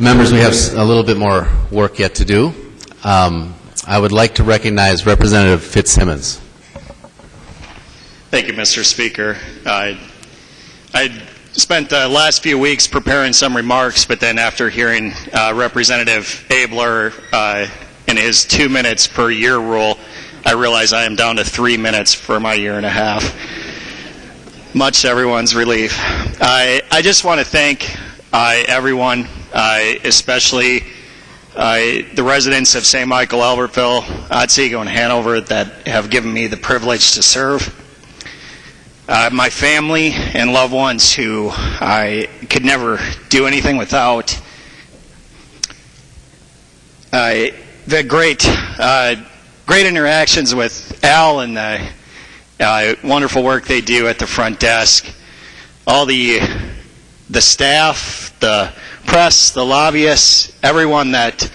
Members, we have a little bit more work yet to do. I would like to recognize Representative FitzSimmons. Thank you, Mr. Speaker. I spent the last few weeks preparing some remarks, but then after hearing Representative Abler and his 2 minutes per year rule, I realize I am down to 3 minutes for my year and a half. Much to everyone's relief. I just want to thank everyone, especially the residents of St. Michael, Albertville, Otsego, and Hanover that have given me the privilege to serve. My family and loved ones who I could never do anything without. The great interactions with Al and the wonderful work they do at the front desk. All the staff, the press, the lobbyists, everyone that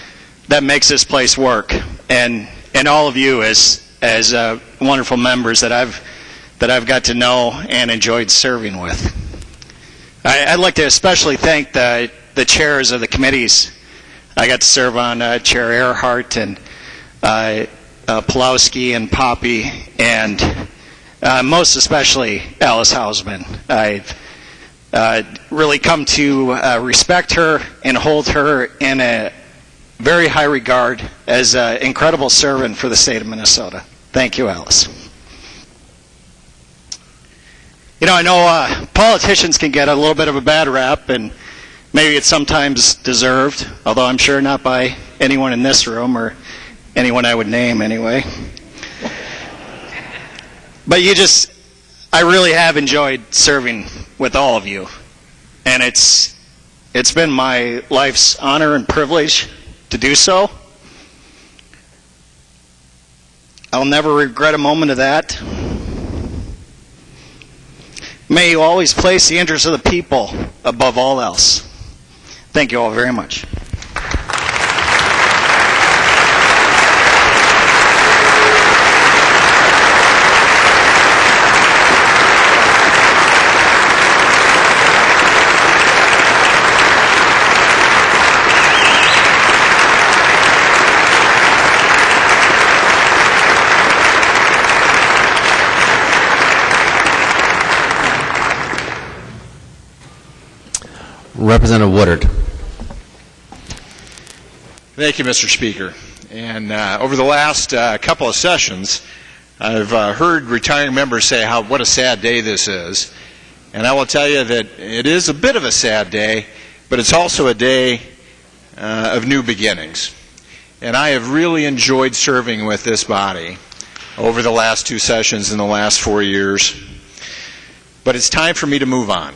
makes this place work, and all of you as wonderful members that I've got to know and enjoyed serving with. I'd like to especially thank the chairs of the committees. I got to serve on Chair Earhart and Pulowski and Poppy, and most especially Alice Hausman. I've really come to respect her and hold her in a very high regard as an incredible servant for the state of Minnesota. Thank you, Alice. You know, I know politicians can get a little bit of a bad rap, and maybe it's sometimes deserved, although I'm sure not by anyone in this room or anyone I would name anyway. But I really have enjoyed serving with all of you, and it's been my life's honor and privilege to do so. I'll never regret a moment of that. May you always place the interests of the people above all else. Thank you all very much. Representative Woodard. Thank you, Mr. Speaker. And over the last couple of sessions, I've heard retiring members say what a sad day this is. And I will tell you that it is a bit of a sad day, but it's also a day of new beginnings. And I have really enjoyed serving with this body over the last 2 sessions in the last 4 years. But it's time for me to move on.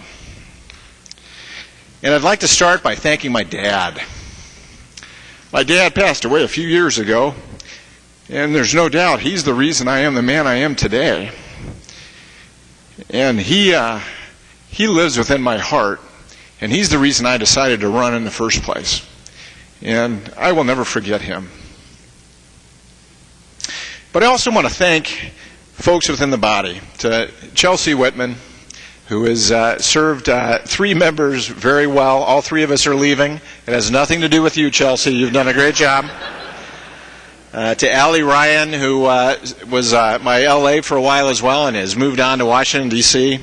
And I'd like to start by thanking my dad. My dad passed away a few years ago, and there's no doubt he's the reason I am the man I am today. And he lives within my heart, and he's the reason I decided to run in the first place. And I will never forget him. But I also want to thank folks within the body, to Chelsea Whitman, who has served 3 members very well. All 3 of us are leaving. It has nothing to do with you, Chelsea. You've done a great job. To Allie Ryan, who was my LA for a while as well and has moved on to Washington, D.C.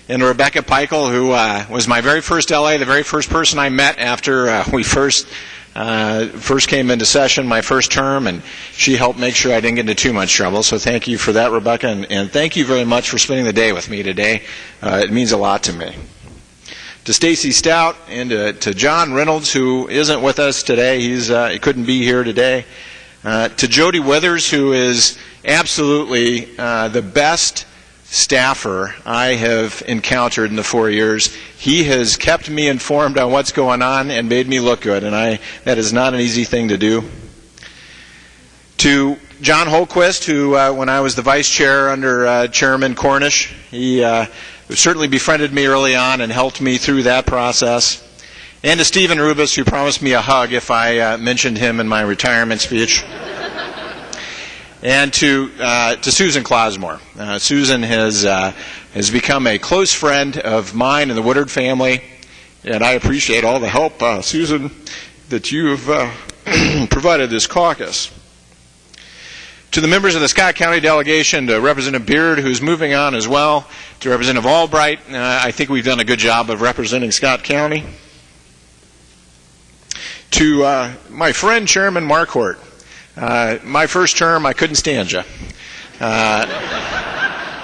And Rebecca Peichel, who was my very first LA, the very first person I met after we first came into session, my first term, and she helped make sure I didn't get into too much trouble. So thank you for that, Rebecca, and thank you very much for spending the day with me today. It means a lot to me. To Stacy Stout and to John Reynolds, who isn't with us today, he couldn't be here today. To Jody Withers, who is absolutely the best staffer I have encountered in the 4 years. He has kept me informed on what's going on and made me look good, and that is not an easy thing to do. To John Holquist, who when I was the vice chair under Chairman Cornish, he certainly befriended me early on and helped me through that process. And to Stephen Rubis, who promised me a hug if I mentioned him in my retirement speech. And to Susan Klosmore. Susan has become a close friend of mine and the Woodard family, and I appreciate all the help Susan that you've provided this caucus. To the members of the Scott County delegation, to Representative Beard, who's moving on as well, to Representative Albright, I think we've done a good job of representing Scott County. To my friend, Chairman Marquardt, my first term, I couldn't stand you.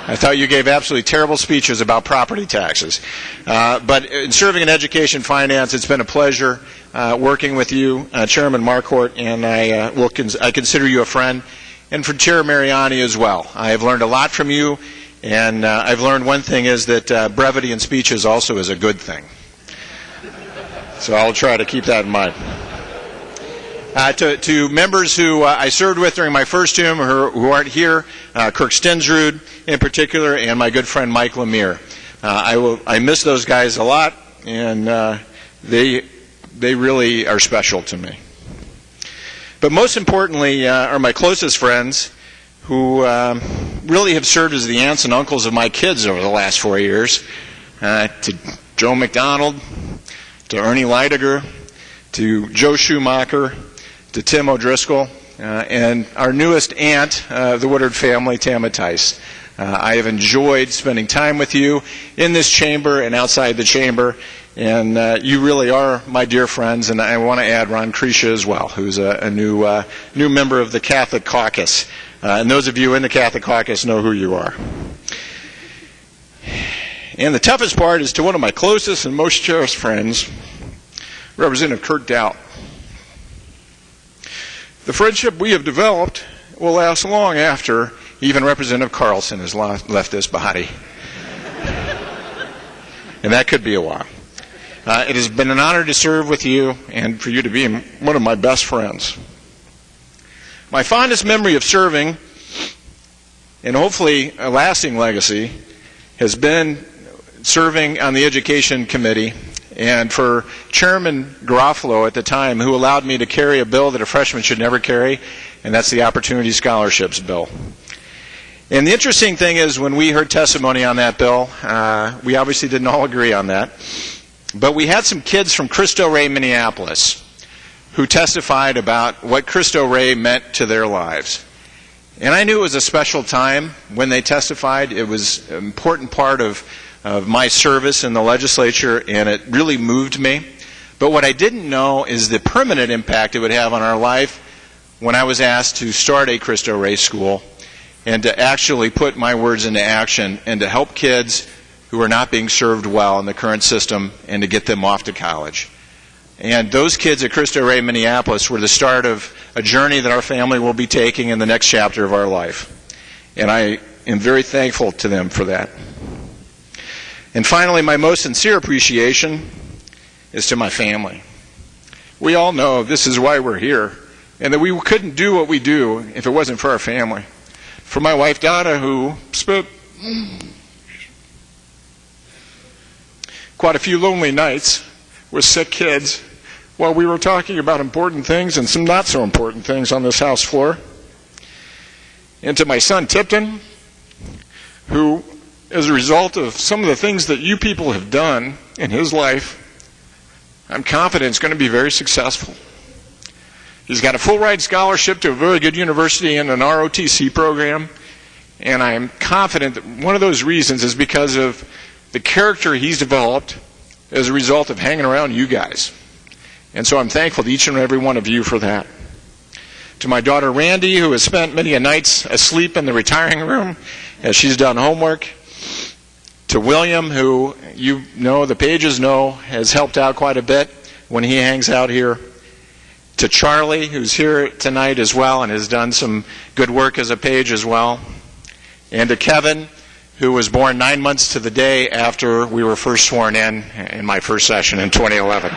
I thought you gave absolutely terrible speeches about property taxes. But in serving in education finance, it's been a pleasure working with you, Chairman Marquardt, and I consider you a friend. And for Chair Mariani as well. I have learned a lot from you, and I've learned one thing is that brevity in speeches also is a good thing. So I'll try to keep that in mind. To members who I served with during my first term who aren't here, Kirk Stensrud in particular, and my good friend Mike Lemire. I miss those guys a lot, and they really are special to me. But most importantly are my closest friends who really have served as the aunts and uncles of my kids over the last 4 years. To Joe McDonald, to Ernie Leidiger, to Joe Schumacher, to Tim O'Driscoll, and our newest aunt, the Woodard family, Tama Tice. I have enjoyed spending time with you in this chamber and outside the chamber, and you really are my dear friends, and I want to add Ron Krisha as well, who's a new member of the Catholic Caucus. And those of you in the Catholic Caucus know who you are. And the toughest part is to one of my closest and most cherished friends, Representative Kurt Doubt. The friendship we have developed will last long after even Representative Carlson has left this body. And that could be a while. It has been an honor to serve with you and for you to be one of my best friends. My fondest memory of serving, and hopefully a lasting legacy, has been serving on the Education Committee, and for Chairman Garofalo at the time, who allowed me to carry a bill that a freshman should never carry, and that's the Opportunity Scholarships Bill. And the interesting thing is, when we heard testimony on that bill, we obviously didn't all agree on that, but we had some kids from Cristo Rey, Minneapolis, who testified about what Cristo Rey meant to their lives. And I knew it was a special time when they testified. It was an important part of my service in the legislature, and it really moved me. But what I didn't know is the permanent impact it would have on our life when I was asked to start a Cristo Rey school and to actually put my words into action and to help kids who are not being served well in the current system and to get them off to college. And those kids at Cristo Rey, Minneapolis were the start of a journey that our family will be taking in the next chapter of our life. And I am very thankful to them for that. And finally, my most sincere appreciation is to my family. We all know this is why we're here, and that we couldn't do what we do if it wasn't for our family. For my wife, Donna, who spent quite a few lonely nights with sick kids while we were talking about important things and some not so important things on this House floor. And to my son, Tipton, who, as a result of some of the things that you people have done in his life, I'm confident is going to be very successful. He's got a full-ride scholarship to a very good university and an ROTC program, and I'm confident that one of those reasons is because of the character he's developed as a result of hanging around you guys. And so I'm thankful to each and every one of you for that. To my daughter Randy, who has spent many a nights asleep in the retiring room as she's done homework. To William, who you know, the Pages know, has helped out quite a bit when he hangs out here. To Charlie, who's here tonight as well and has done some good work as a Page as well. And to Kevin, who was born 9 months to the day after we were first sworn in my first session in 2011.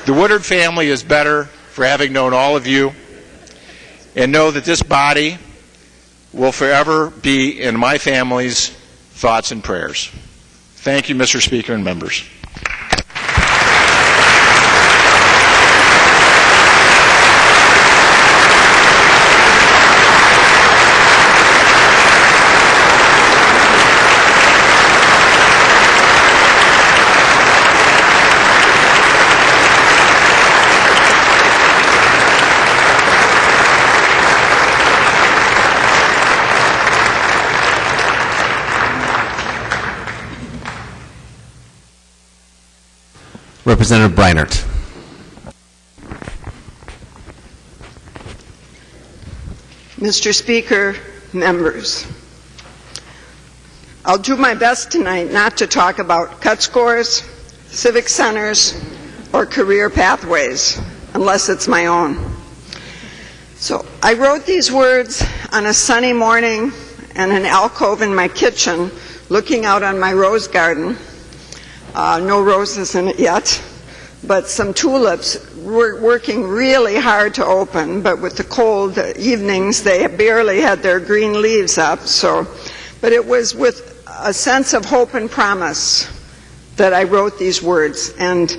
The Woodard family is better for having known all of you, and know that this body will forever be in my family's thoughts and prayers. Thank you, Mr. Speaker and members. Representative Brynaert. Mr. Speaker, members, I'll do my best tonight not to talk about cut scores, civic centers, or career pathways, unless it's my own. So I wrote these words on a sunny morning in an alcove in my kitchen, looking out on my rose garden. No roses in it yet, but some tulips were working really hard to open, but with the cold evenings, they barely had their green leaves up. But it was with a sense of hope and promise that I wrote these words, and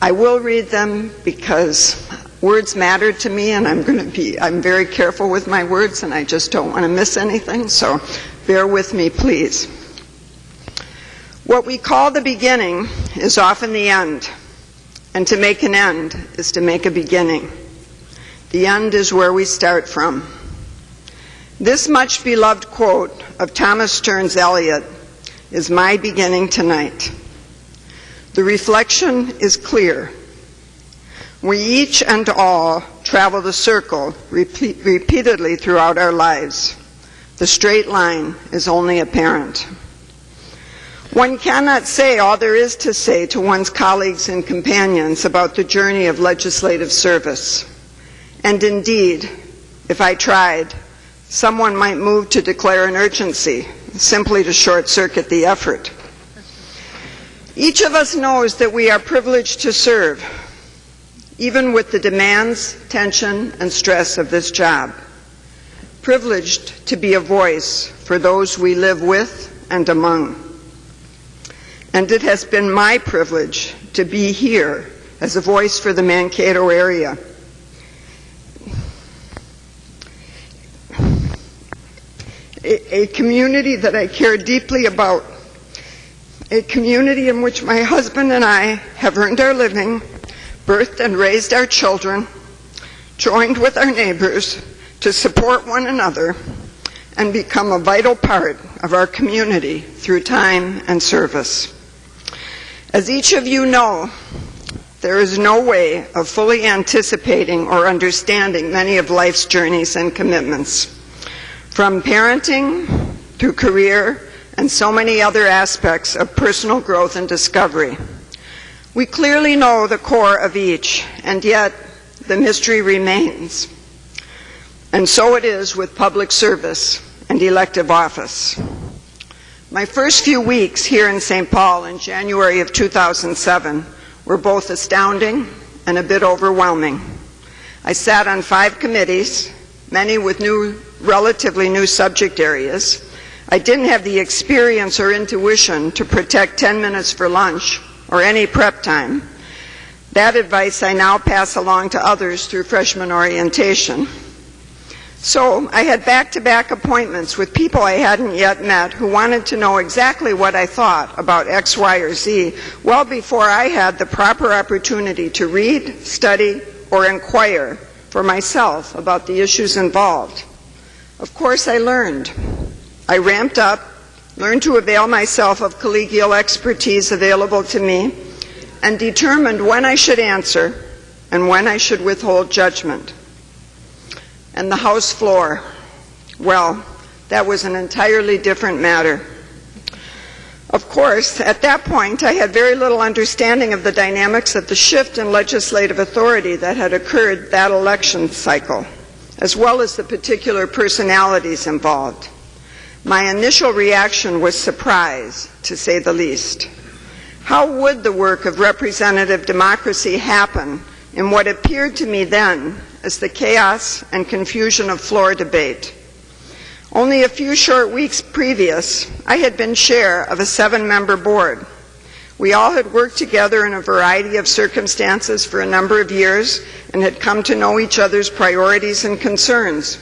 I will read them because words matter to me, and I'm very careful with my words, and I just don't want to miss anything, so bear with me, please. What we call the beginning is often the end, and to make an end is to make a beginning. The end is where we start from. This much beloved quote of Thomas Stearns Eliot is my beginning tonight. The reflection is clear. We each and all travel the circle repeatedly throughout our lives. The straight line is only apparent. One cannot say all there is to say to one's colleagues and companions about the journey of legislative service. And indeed, if I tried, someone might move to declare an urgency, simply to short-circuit the effort. Each of us knows that we are privileged to serve, even with the demands, tension, and stress of this job. Privileged to be a voice for those we live with and among. And it has been my privilege to be here as a voice for the Mankato area. A community that I care deeply about. A community in which my husband and I have earned our living, birthed and raised our children, joined with our neighbors to support one another, and become a vital part of our community through time and service. As each of you know, there is no way of fully anticipating or understanding many of life's journeys and commitments. From parenting through career and so many other aspects of personal growth and discovery. We clearly know the core of each, and yet the mystery remains. And so it is with public service and elective office. My first few weeks here in St. Paul in January of 2007 were both astounding and a bit overwhelming. I sat on 5 committees, many with relatively new subject areas. I didn't have the experience or intuition to protect 10 minutes for lunch or any prep time. That advice I now pass along to others through freshman orientation. So I had back-to-back appointments with people I hadn't yet met who wanted to know exactly what I thought about X, Y, or Z well before I had the proper opportunity to read, study, or inquire for myself about the issues involved. Of course, I learned. I ramped up, learned to avail myself of collegial expertise available to me, and determined when I should answer and when I should withhold judgment. And the House floor, well, that was an entirely different matter. Of course, at that point, I had very little understanding of the dynamics of the shift in legislative authority that had occurred that election cycle, as well as the particular personalities involved. My initial reaction was surprise, to say the least. How would the work of representative democracy happen in what appeared to me then as the chaos and confusion of floor debate? Only a few short weeks previous, I had been chair of a 7-member board. We all had worked together in a variety of circumstances for a number of years and had come to know each other's priorities and concerns.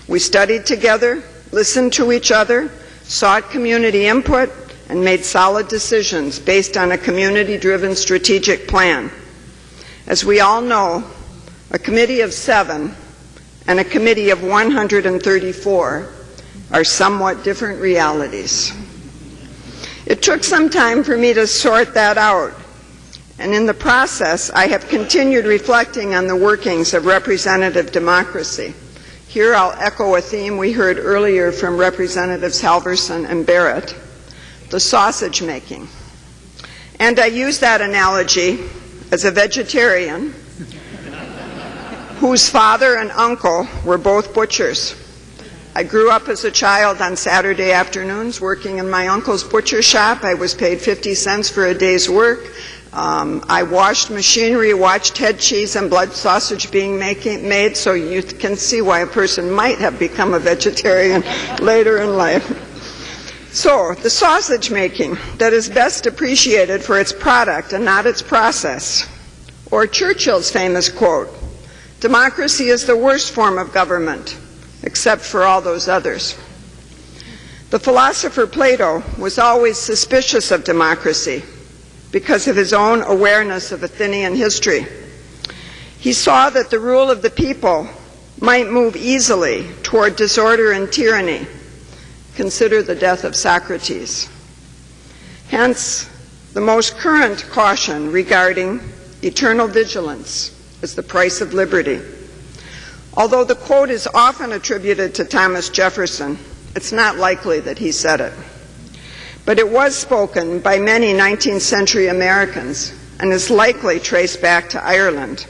We studied together, listened to each other, sought community input, and made solid decisions based on a community-driven strategic plan. As we all know, a committee of 7 and a committee of 134 are somewhat different realities. It took some time for me to sort that out, And in the process, I have continued reflecting on the workings of representative democracy. Here I'll echo a theme we heard earlier from Representatives Halverson and Barrett, the sausage making. And I use that analogy as a vegetarian whose father and uncle were both butchers. I grew up as a child on Saturday afternoons working in my uncle's butcher shop. I was paid 50 cents for a day's work. I washed machinery, watched head cheese and blood sausage being made, so you can see why a person might have become a vegetarian later in life. So, the sausage making that is best appreciated for its product and not its process. Or Churchill's famous quote, "Democracy is the worst form of government, except for all those others." The philosopher Plato was always suspicious of democracy because of his own awareness of Athenian history. He saw that the rule of the people might move easily toward disorder and tyranny. Consider the death of Socrates. Hence, the most current caution regarding eternal vigilance is the price of liberty. Although the quote is often attributed to Thomas Jefferson, it's not likely that he said it. But it was spoken by many 19th century Americans and is likely traced back to Ireland.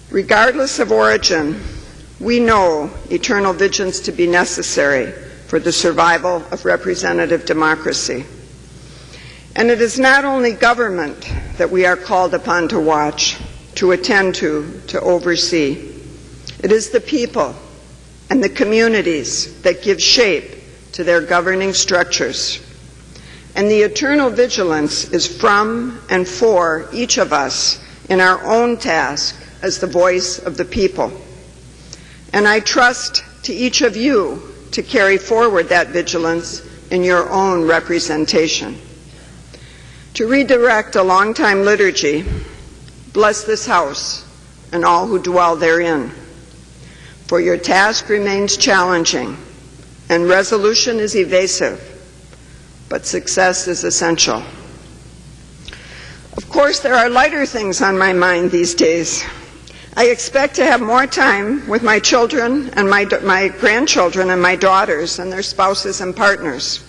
Regardless of origin, we know eternal vigilance to be necessary for the survival of representative democracy. And it is not only government that we are called upon to watch, to attend to oversee. It is the people and the communities that give shape to their governing structures. And the eternal vigilance is from and for each of us in our own task as the voice of the people. And I trust to each of you to carry forward that vigilance in your own representation. To redirect a long-time liturgy, bless this house and all who dwell therein. For your task remains challenging, and resolution is evasive, but success is essential. Of course, there are lighter things on my mind these days. I expect to have more time with my children and my grandchildren and my daughters and their spouses and partners.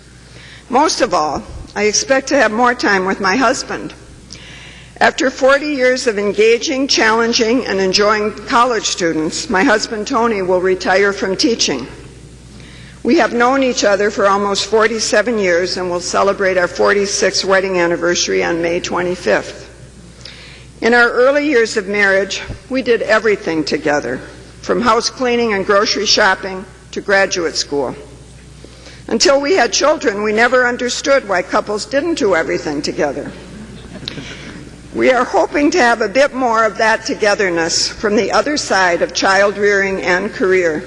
Most of all, I expect to have more time with my husband. After 40 years of engaging, challenging, and enjoying college students, my husband Tony will retire from teaching. We have known each other for almost 47 years and will celebrate our 46th wedding anniversary on May 25th. In our early years of marriage, we did everything together, from house cleaning and grocery shopping to graduate school. Until we had children, we never understood why couples didn't do everything together. We are hoping to have a bit more of that togetherness from the other side of child rearing and career.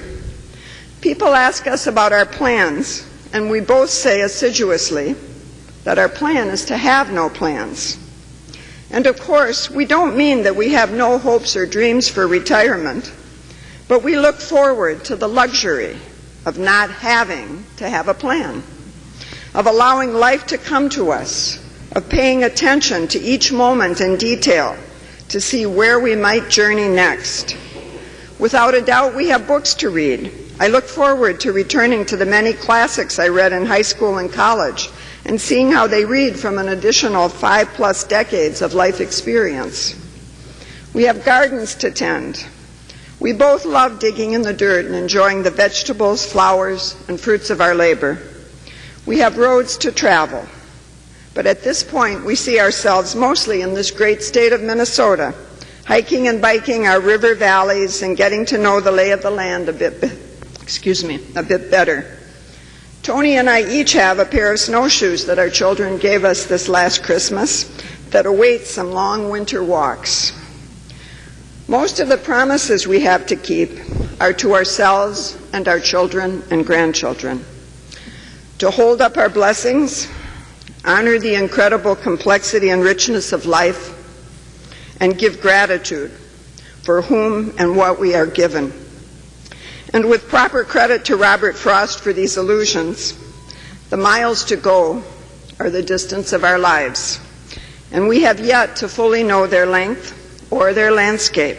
People ask us about our plans, and we both say assiduously that our plan is to have no plans. And of course, we don't mean that we have no hopes or dreams for retirement, but we look forward to the luxury of not having to have a plan, of allowing life to come to us, of paying attention to each moment in detail to see where we might journey next. Without a doubt, we have books to read. I look forward to returning to the many classics I read in high school and college and seeing how they read from an additional 5+ decades of life experience. We have gardens to tend. We both love digging in the dirt and enjoying the vegetables, flowers, and fruits of our labor. We have roads to travel. But at this point, we see ourselves mostly in this great state of Minnesota, hiking and biking our river valleys and getting to know the lay of the land a bit better. Tony and I each have a pair of snowshoes that our children gave us this last Christmas that await some long winter walks. Most of the promises we have to keep are to ourselves and our children and grandchildren. To hold up our blessings, honor the incredible complexity and richness of life, and give gratitude for whom and what we are given. And with proper credit to Robert Frost for these allusions, the miles to go are the distance of our lives. and we have yet to fully know their length or their landscape.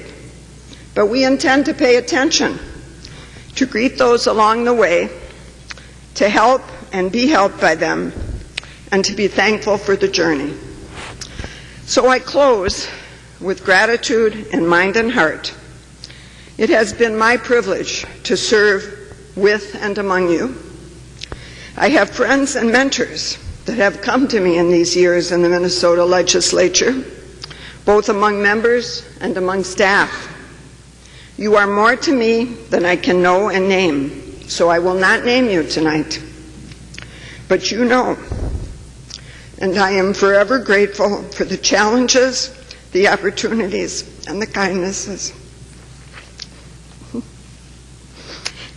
But we intend to pay attention, to greet those along the way, to help and be helped by them, and to be thankful for the journey. So I close with gratitude in mind and heart. It has been my privilege to serve with and among you. I have friends and mentors that have come to me in these years in the Minnesota legislature, both among members and among staff. You are more to me than I can know and name, so I will not name you tonight. But you know, and I am forever grateful for the challenges, the opportunities, and the kindnesses.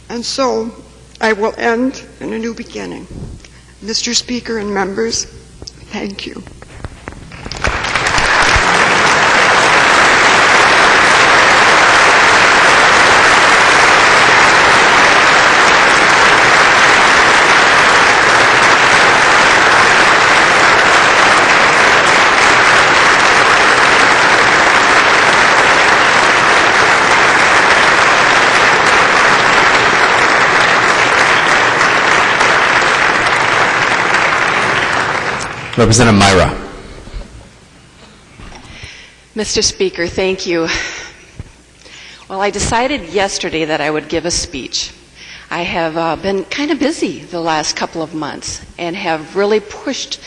And so, I will end in a new beginning. Mr. Speaker and members, thank you. Representative Myhra. Mr. Speaker, thank you. Well, I decided yesterday that I would give a speech. I have been kind of busy the last couple of months and have really pushed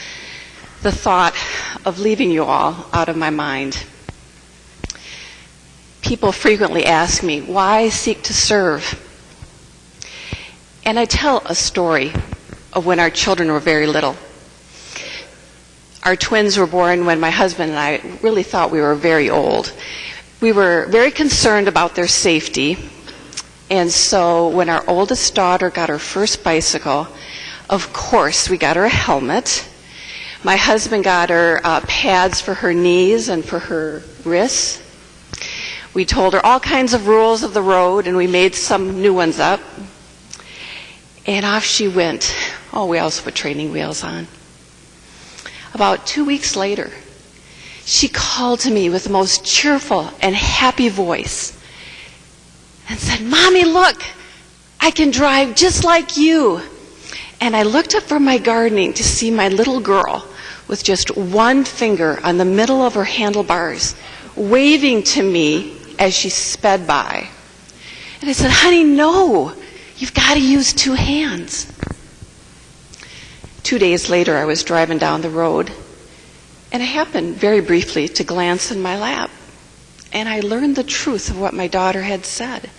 the thought of leaving you all out of my mind. People frequently ask me, why seek to serve? And I tell a story of when our children were very little. Our twins were born when my husband and I really thought we were very old. We were very concerned about their safety, and so when our oldest daughter got her first bicycle, of course we got her a helmet. My husband got her pads for her knees and for her wrists. We told her all kinds of rules of the road, and we made some new ones up. And off she went. Oh, we also put training wheels on. About 2 weeks later, she called to me with the most cheerful and happy voice and said, "Mommy, look, I can drive just like you." And I looked up from my gardening to see my little girl with just one finger on the middle of her handlebars, waving to me as she sped by. And I said, "Honey, no, you've got to use two hands." 2 days later, I was driving down the road, and I happened very briefly to glance in my lap, and I learned the truth of what my daughter had said.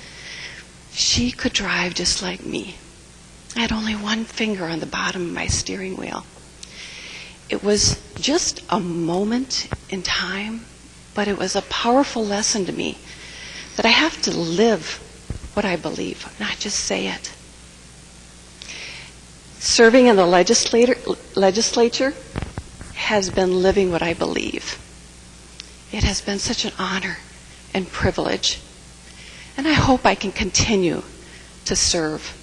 She could drive just like me. I had only one finger on the bottom of my steering wheel. It was just a moment in time, but it was a powerful lesson to me that I have to live what I believe, not just say it. Serving in the legislature has been living what I believe. It has been such an honor and privilege, and I hope I can continue to serve.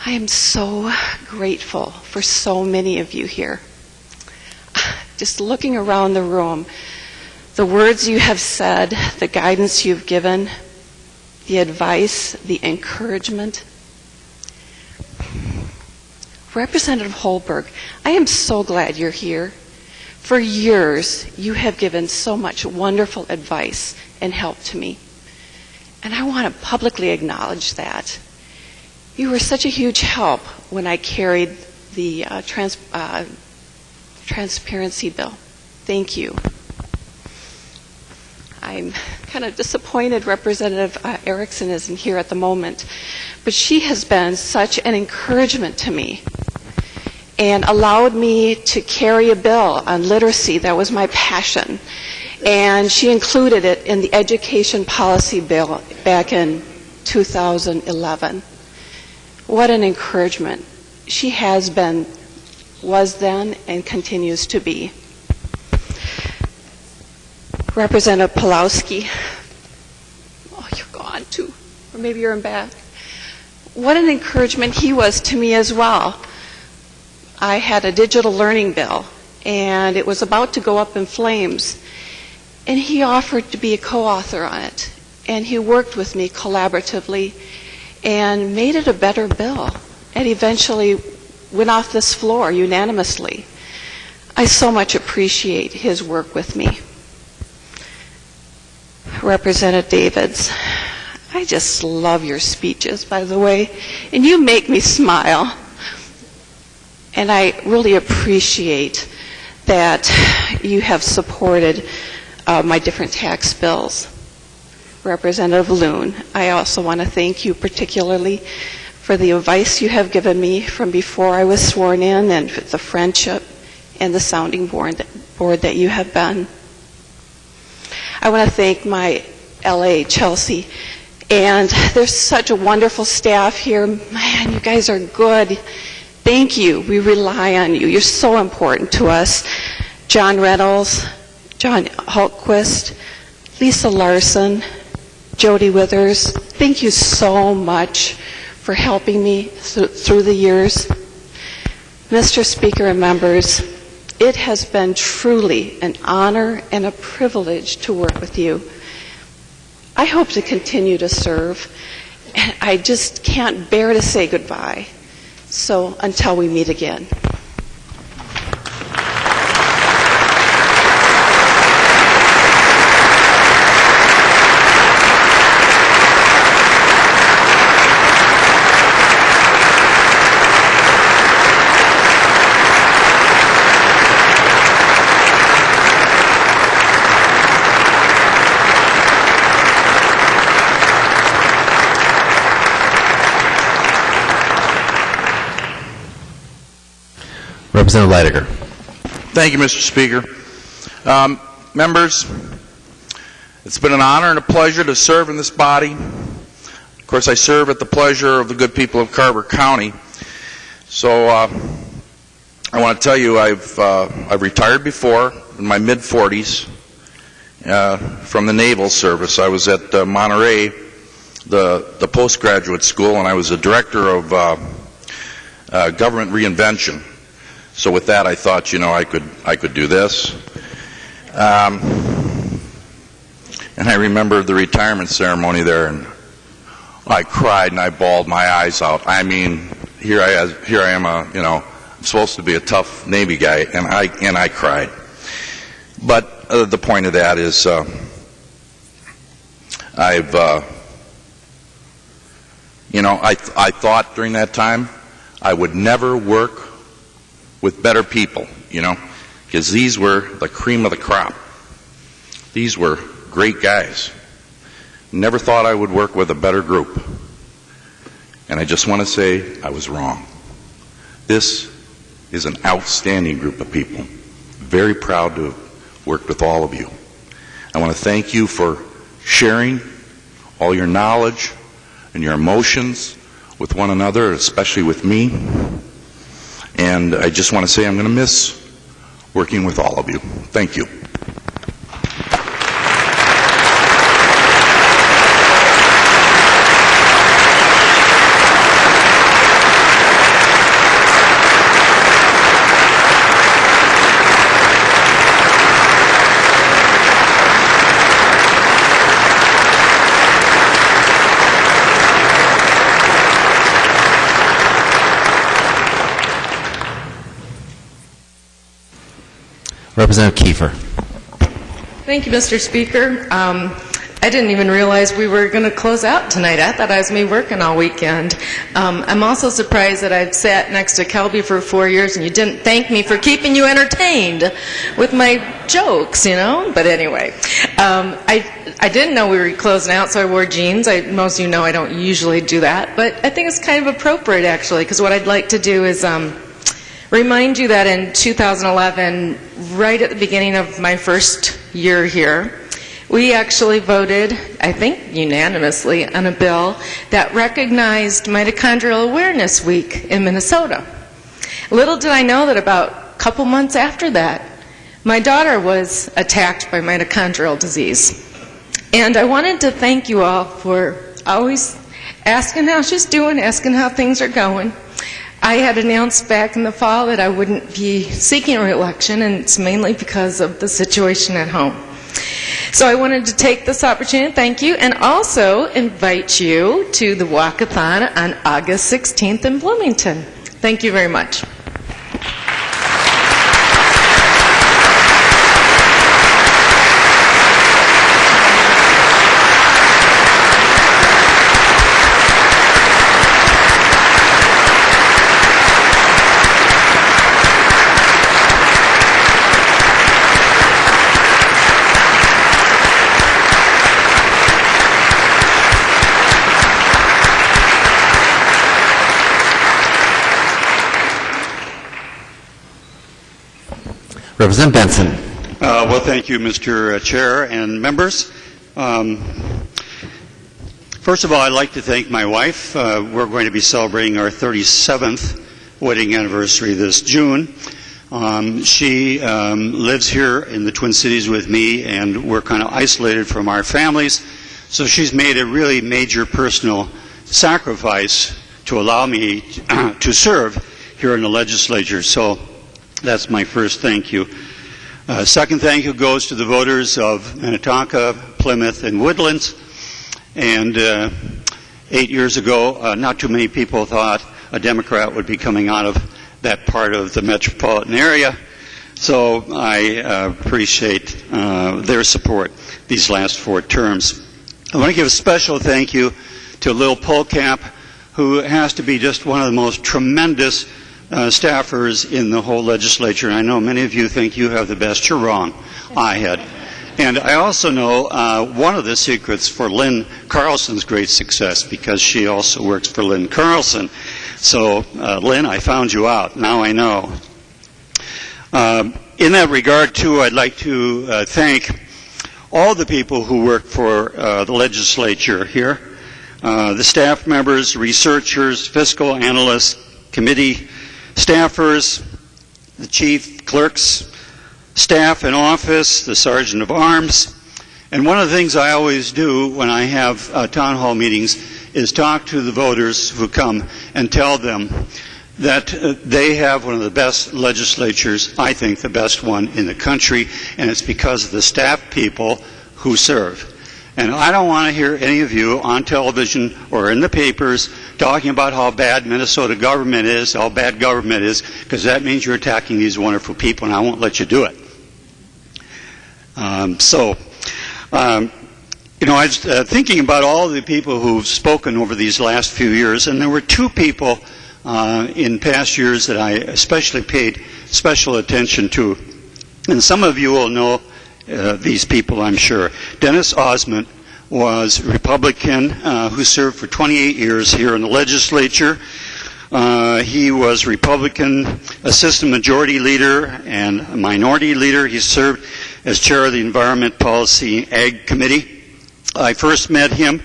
I am so grateful for so many of you here. Just looking around the room, the words you have said, the guidance you've given, the advice, the encouragement. Representative Holberg, I am so glad you're here. For years, you have given so much wonderful advice and help to me. And I want to publicly acknowledge that. You were such a huge help when I carried the transparency bill. Thank you. I'm kind of disappointed Representative Erickson isn't here at the moment, but she has been such an encouragement to me and allowed me to carry a bill on literacy that was my passion. And she included it in the education policy bill back in 2011. What an encouragement. She has been, was then, and continues to be. Representative Pulowski. Oh, you're gone too. Or maybe you're in back. What an encouragement he was to me as well. I had a digital learning bill, and it was about to go up in flames. And he offered to be a co-author on it. And he worked with me collaboratively and made it a better bill. And eventually went off this floor unanimously. I so much appreciate his work with me. Representative Davids, I just love your speeches, by the way, and you make me smile. And I really appreciate that you have supported my different tax bills. Representative Loon, I also want to thank you particularly for the advice you have given me from before I was sworn in, and the friendship and the sounding board that you have been. I want to thank my LA, Chelsea, and there's such a wonderful staff here. Man, you guys are good. Thank you. We rely on you. You're so important to us. John Reynolds, John Hultquist, Lisa Larson, Jody Withers, thank you so much for helping me through the years. Mr. Speaker and members, it has been truly an honor and a privilege to work with you. I hope to continue to serve, and I just can't bear to say goodbye. So until we meet again. Representative Leidiger. Thank you, Mr. Speaker. Members, it's been an honor and a pleasure to serve in this body. Of course, I serve at the pleasure of the good people of Carver County. So I want to tell you I've retired before in my mid-40s from the Naval Service. I was at Monterey, the postgraduate school, and I was a director of government reinvention. So with that, I thought, I could do this. And I remember the retirement ceremony there, and I cried and I bawled my eyes out. I mean, here I am, I'm supposed to be a tough Navy guy, and I cried. But the point of that is, I thought during that time I would never work with better people, because these were the cream of the crop. These were great guys. Never thought I would work with a better group. And I just want to say I was wrong. This is an outstanding group of people. Very proud to have worked with all of you. I want to thank you for sharing all your knowledge and your emotions with one another, especially with me. And I just want to say I'm going to miss working with all of you. Thank you. Representative Kieffer. Thank you, Mr. Speaker. I didn't even realize we were going to close out tonight. I thought I was working all weekend. I'm also surprised that I've sat next to Kelby for 4 years and you didn't thank me for keeping you entertained with my jokes, But anyway, I didn't know we were closing out, so I wore jeans. Most of you know I don't usually do that, but I think it's kind of appropriate, actually, because what I'd like to do is remind you that in 2011, right at the beginning of my first year here, we actually voted, I think unanimously, on a bill that recognized Mitochondrial Awareness Week in Minnesota. Little did I know that about a couple months after that, my daughter was attacked by mitochondrial disease. And I wanted to thank you all for always asking how she's doing, asking how things are going. I had announced back in the fall that I wouldn't be seeking re-election, and it's mainly because of the situation at home. So I wanted to take this opportunity to thank you and also invite you to the walkathon on August 16th in Bloomington. Thank you very much. Representative Benson. Well, thank you, Mr. Chair and members. First of all, I'd like to thank my wife. We're going to be celebrating our 37th wedding anniversary this June. She lives here in the Twin Cities with me, and we're kind of isolated from our families. So she's made a really major personal sacrifice to allow me to serve here in the legislature. So that's my first thank you. Second thank you goes to the voters of Minnetonka, Plymouth, and Woodlands. And 8 years ago, not too many people thought a Democrat would be coming out of that part of the metropolitan area. So I appreciate their support these last 4 terms. I want to give a special thank you to Lil Polkamp, who has to be just one of the most tremendous staffers in the whole legislature. And I know many of you think you have the best. You're wrong. I had. And I also know one of the secrets for Lynn Carlson's great success, because she also works for Lynn Carlson. So, Lynn, I found you out. Now I know. In that regard, too, I'd like to thank all the people who work for the legislature here, the staff members, researchers, fiscal analysts, committee staffers, the chief clerks, staff in office, the sergeant of arms. And one of the things I always do when I have town hall meetings is talk to the voters who come and tell them that they have one of the best legislatures, I think the best one in the country, and it's because of the staff people who serve. And I don't want to hear any of you on television or in the papers talking about how bad Minnesota government is, how bad government is, because that means you're attacking these wonderful people, and I won't let you do it. I was thinking about all the people who've spoken over these last few years, and there were 2 people in past years that I especially paid special attention to. And some of you will know these people, I'm sure. Dennis Osment was a Republican who served for 28 years here in the legislature. He was Republican Assistant Majority Leader and Minority Leader. He served as chair of the Environment Policy and Ag Committee. I first met him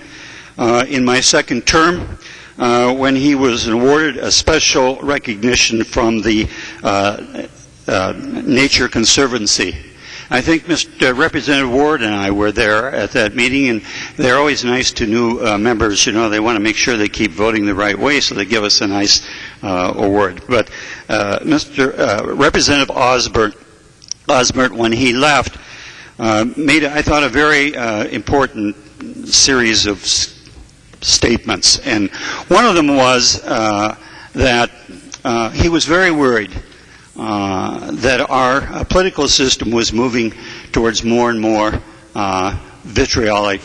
in my second term when he was awarded a special recognition from the Nature Conservancy. I think Mr. Representative Ward and I were there at that meeting, and they're always nice to new members. You know, they want to make sure they keep voting the right way, so they give us a nice award. But Mr. Representative Osbert, when he left, made, I thought, a very important series of statements. And one of them was that he was very worried that our political system was moving towards more and more vitriolic,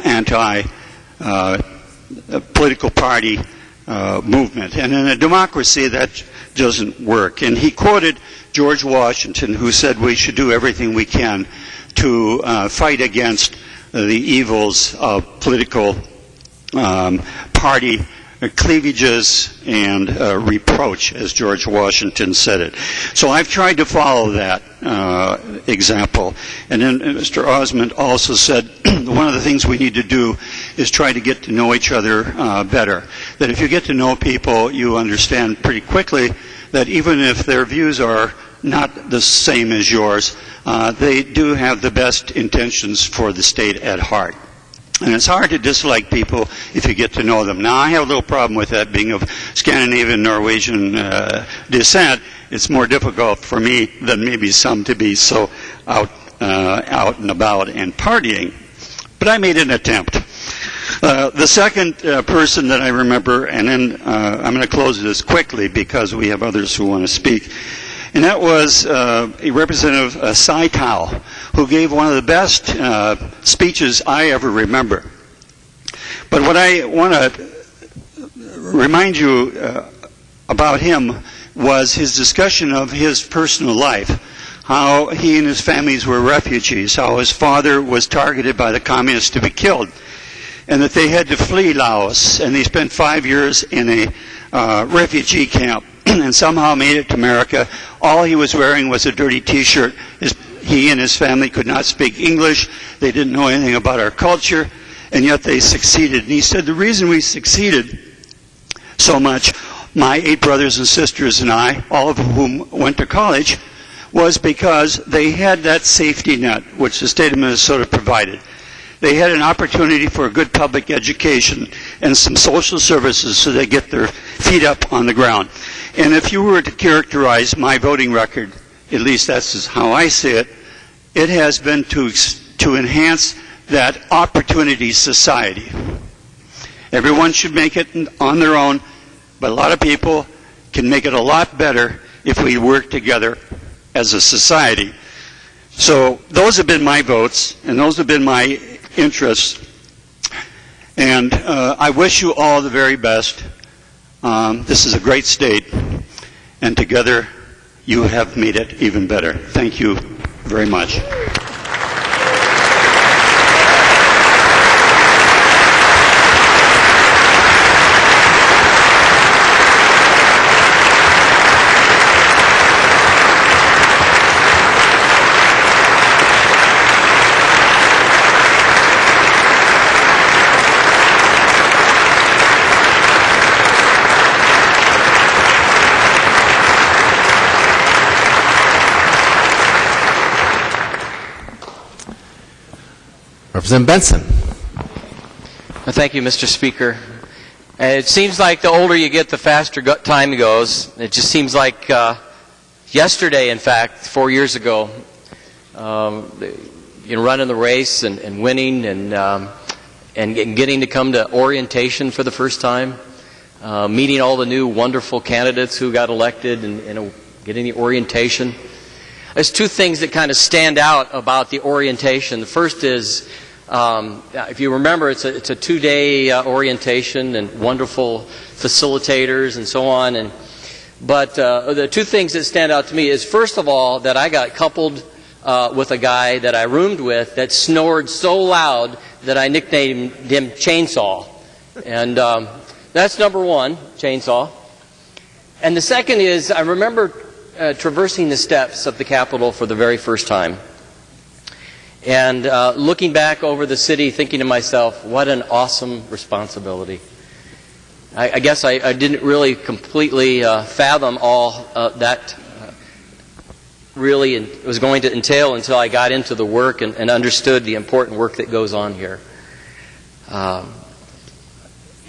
anti-political party movement. And in a democracy, that doesn't work. And he quoted George Washington, who said we should do everything we can to fight against the evils of political party cleavages and reproach, as George Washington said it. So I've tried to follow that example. And then Mr. Osmond also said one of the things we need to do is try to get to know each other better. That if you get to know people, you understand pretty quickly that even if their views are not the same as yours, they do have the best intentions for the state at heart. And it's hard to dislike people if you get to know them. Now, I have a little problem with that, being of Scandinavian, Norwegian descent. It's more difficult for me than maybe some to be so out and about and partying. But I made an attempt. The second person that I remember, and then I'm going to close this quickly because we have others who want to speak, and that was a Representative Cy Tao, who gave one of the best speeches I ever remember. But what I want to remind you about him was his discussion of his personal life, how he and his families were refugees, how his father was targeted by the communists to be killed, and that they had to flee Laos, and they spent 5 years in a refugee camp and somehow made it to America. All he was wearing was a dirty T-shirt. He and his family could not speak English. They didn't know anything about our culture, and yet they succeeded. And he said, the reason we succeeded so much, my 8 brothers and sisters and I, all of whom went to college, was because they had that safety net, which the state of Minnesota provided. They had an opportunity for a good public education and some social services so they get their feet up on the ground. And if you were to characterize my voting record, at least that's how I see it, it has been to enhance that opportunity society. Everyone should make it on their own, but a lot of people can make it a lot better if we work together as a society. So those have been my votes, and those have been my interests. And I wish you all the very best. This is a great state, and together you have made it even better. Thank you very much. Representative Benson. Well, thank you, Mr. Speaker. It seems like the older you get, the faster time goes. It just seems like yesterday, in fact, 4 years ago, running the race and winning and getting to come to orientation for the first time, meeting all the new wonderful candidates who got elected and getting the orientation. There's 2 things that kind of stand out about the orientation. The first is, if you remember, it's a 2-day orientation and wonderful facilitators and so on. But the 2 things that stand out to me is, first of all, that I got coupled with a guy that I roomed with that snored so loud that I nicknamed him Chainsaw. And that's number 1, Chainsaw. And the second is, I remember traversing the steps of the Capitol for the very first time. And looking back over the city, thinking to myself, what an awesome responsibility. I guess I didn't really completely fathom all that really was going to entail until I got into the work and understood the important work that goes on here.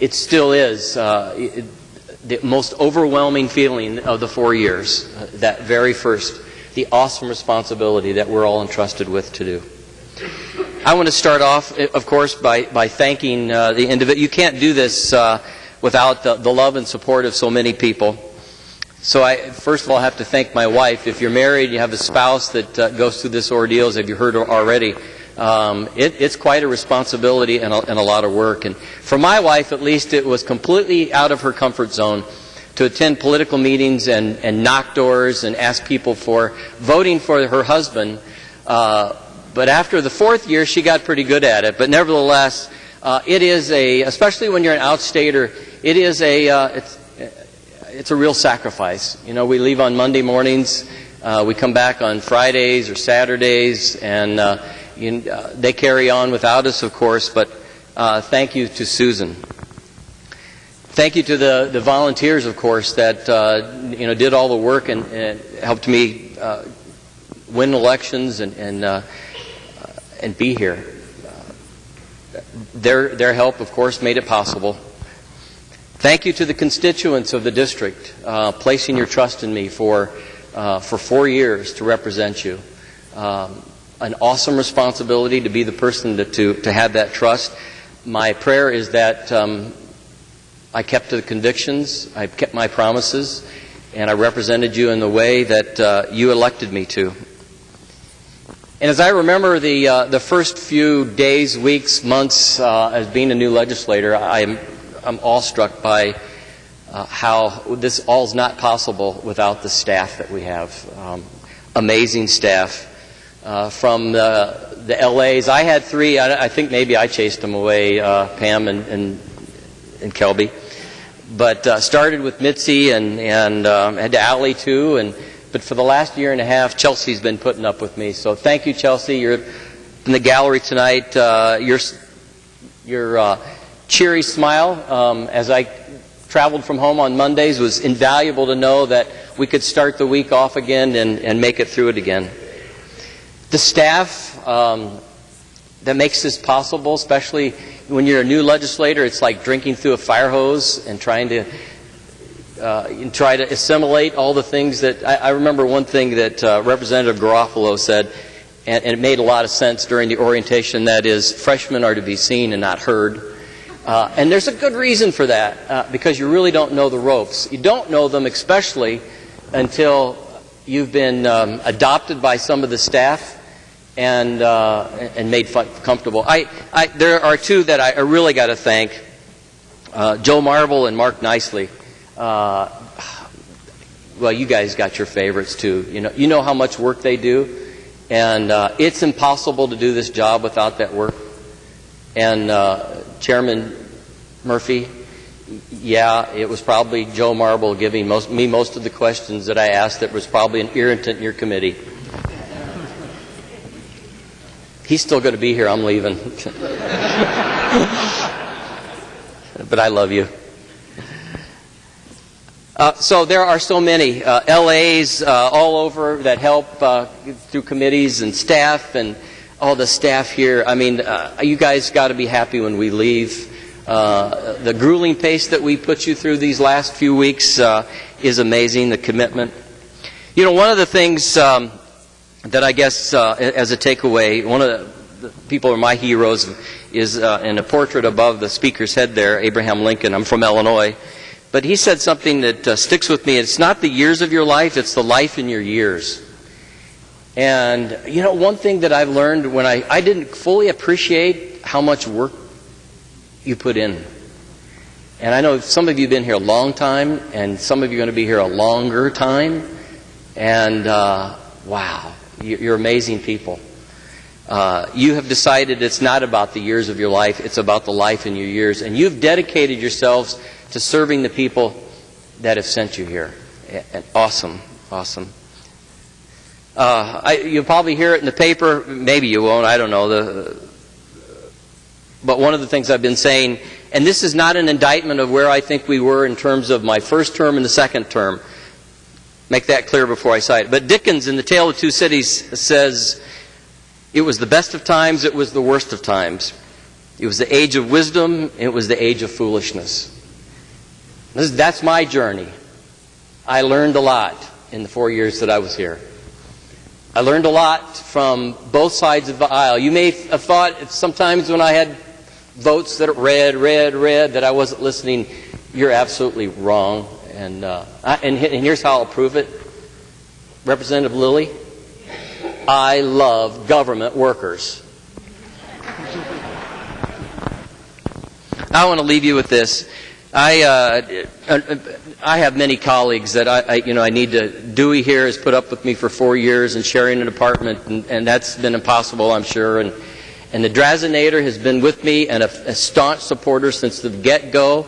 It still is the most overwhelming feeling of the 4 years, that very first, the awesome responsibility that we're all entrusted with to do. I want to start off, of course, by thanking the individual. You can't do this without the love and support of so many people. So I, first of all, have to thank my wife. If you're married, you have a spouse that goes through this ordeal, as you heard already, it's quite a responsibility and a lot of work. And for my wife, at least, it was completely out of her comfort zone to attend political meetings and knock doors and ask people for voting for her husband. But after the 4th year, she got pretty good at it. But nevertheless, it is especially when you're an outstater, it is it's a real sacrifice. You know, we leave on Monday mornings, we come back on Fridays or Saturdays, and they carry on without us, of course. But thank you to Susan. Thank you to the volunteers, of course, that did all the work and helped me win elections and be here. Their help, of course, made it possible. Thank you to the constituents of the district, placing your trust in me for 4 years to represent you. An awesome responsibility to be the person to have that trust. My prayer is that I kept to the convictions, I kept my promises, and I represented you in the way that you elected me to. And as I remember the first few days, weeks, months as being a new legislator, I'm awestruck by how this all is not possible without the staff that we have. Amazing staff. From the LAs, I had 3. I think maybe I chased them away, Pam and Kelby. But started with Mitzi and had to Allie too. But for the last year and a half, Chelsea's been putting up with me. So thank you, Chelsea. You're in the gallery tonight. Your cheery smile as I traveled from home on Mondays was invaluable to know that we could start the week off again and make it through it again. The staff that makes this possible, especially when you're a new legislator, it's like drinking through a fire hose and trying to assimilate all the things that... I remember one thing that Representative Garofalo said, and it made a lot of sense during the orientation, that is, freshmen are to be seen and not heard. And there's a good reason for that, because you really don't know the ropes. You don't know them especially until you've been adopted by some of the staff and made comfortable. There are 2 that I really got to thank, Joe Marble and Mark Nicely. Well, you guys got your favorites too. You know how much work they do, and it's impossible to do this job without that work. And Chairman Murphy, yeah, it was probably Joe Marble giving me most of the questions that I asked that was probably an irritant in your committee. He's still going to be here. I'm leaving. But I love you. So there are so many LAs all over that help through committees and staff and all the staff here. I mean, you guys got to be happy when we leave. The grueling pace that we put you through these last few weeks is amazing, the commitment. One of the things that I guess as a takeaway, one of the people who are my heroes is in a portrait above the speaker's head there, Abraham Lincoln. I'm from Illinois. But he said something that sticks with me. It's not the years of your life, it's the life in your years. And, one thing that I've learned when I didn't fully appreciate how much work you put in. And I know some of you have been here a long time, and some of you are going to be here a longer time. And, wow, you're amazing people. You have decided it's not about the years of your life, it's about the life in your years. And you've dedicated yourselves to serving the people that have sent you here. And awesome. You'll probably hear it in the paper. Maybe you won't. I don't know. But one of the things I've been saying, and this is not an indictment of where I think we were in terms of my first term and the second term. Make that clear before I cite it. But Dickens in The Tale of Two Cities says, it was the best of times, it was the worst of times. It was the age of wisdom, it was the age of foolishness. That's my journey. I learned a lot in the 4 years that I was here. I learned a lot from both sides of the aisle. You may have thought sometimes when I had votes that read, that I wasn't listening. You're absolutely wrong. And here's how I'll prove it. Representative Lilly, I love government workers. I want to leave you with this. I have many colleagues that I need to. Dewey here has put up with me for 4 years and sharing an apartment, and that's been impossible, I'm sure. And the Drazinator has been with me and a staunch supporter since the get-go.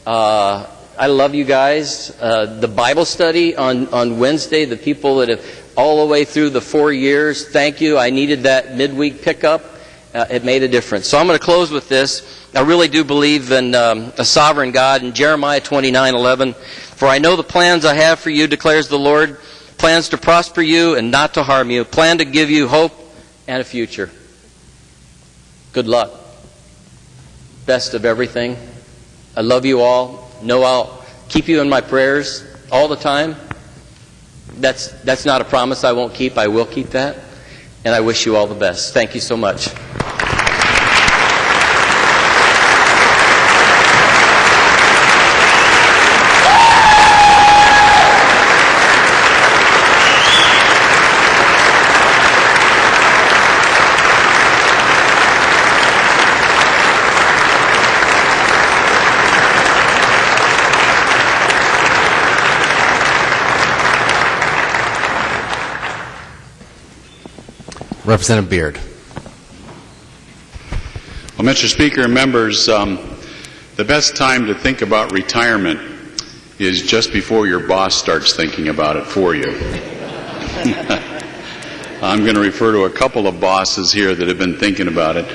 I love you guys. The Bible study on Wednesday, the people that have all the way through the 4 years, thank you. I needed that midweek pickup. It made a difference. So I'm going to close with this. I really do believe in a sovereign God. In Jeremiah 29:11, for I know the plans I have for you, declares the Lord, plans to prosper you and not to harm you, plan to give you hope and a future. Good luck. best of everything. I love you all. Know I'll keep you in my prayers all the time. That's not a promise I won't keep. I will keep that. And I wish you all the best. Thank you so much. Representative Beard. Well, Mr. Speaker and members, the best time to think about retirement is just before your boss starts thinking about it for you. I'm going to refer to a couple of bosses here that have been thinking about it.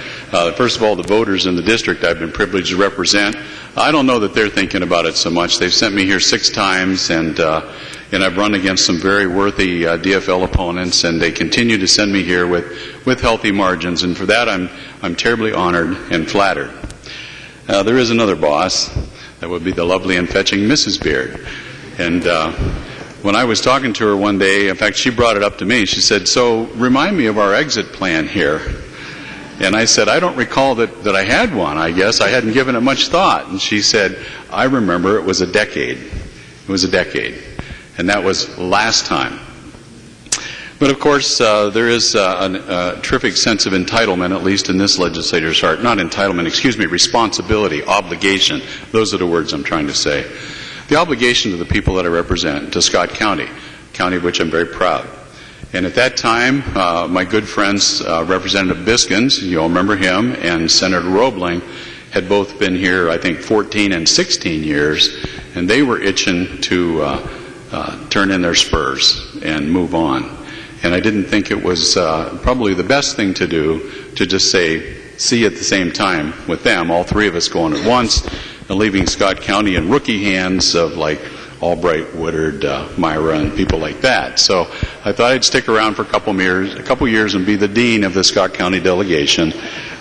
First of all, the voters in the district I've been privileged to represent. I don't know that they're thinking about it so much. They've sent me here 6 times, and I've run against some very worthy DFL opponents, and they continue to send me here with healthy margins, and for that I'm terribly honored and flattered. There is another boss. That would be the lovely and fetching Mrs. Beard. And when I was talking to her one day, in fact, she brought it up to me. She said, "So remind me of our exit plan here." And I said, "I don't recall that I had one. I guess I hadn't given it much thought." And she said, "I remember it was a decade. It was a decade. And that was last time." But of course, there is a terrific sense of entitlement, at least in this legislator's heart. Not entitlement, excuse me, responsibility, obligation. Those are the words I'm trying to say. The obligation to the people that I represent, to Scott County, county of which I'm very proud. And at that time, my good friends, Representative Biskins, you'll remember him, and Senator Roebling had both been here, I think, 14 and 16 years, and they were itching to turn in their spurs and move on. And I didn't think it was probably the best thing to do to just say, see you at the same time with them, all 3 of us going at once, and leaving Scott County in rookie hands of like Albright, Woodard, Myhra, and people like that. So I thought I'd stick around for a couple years and be the dean of the Scott County delegation.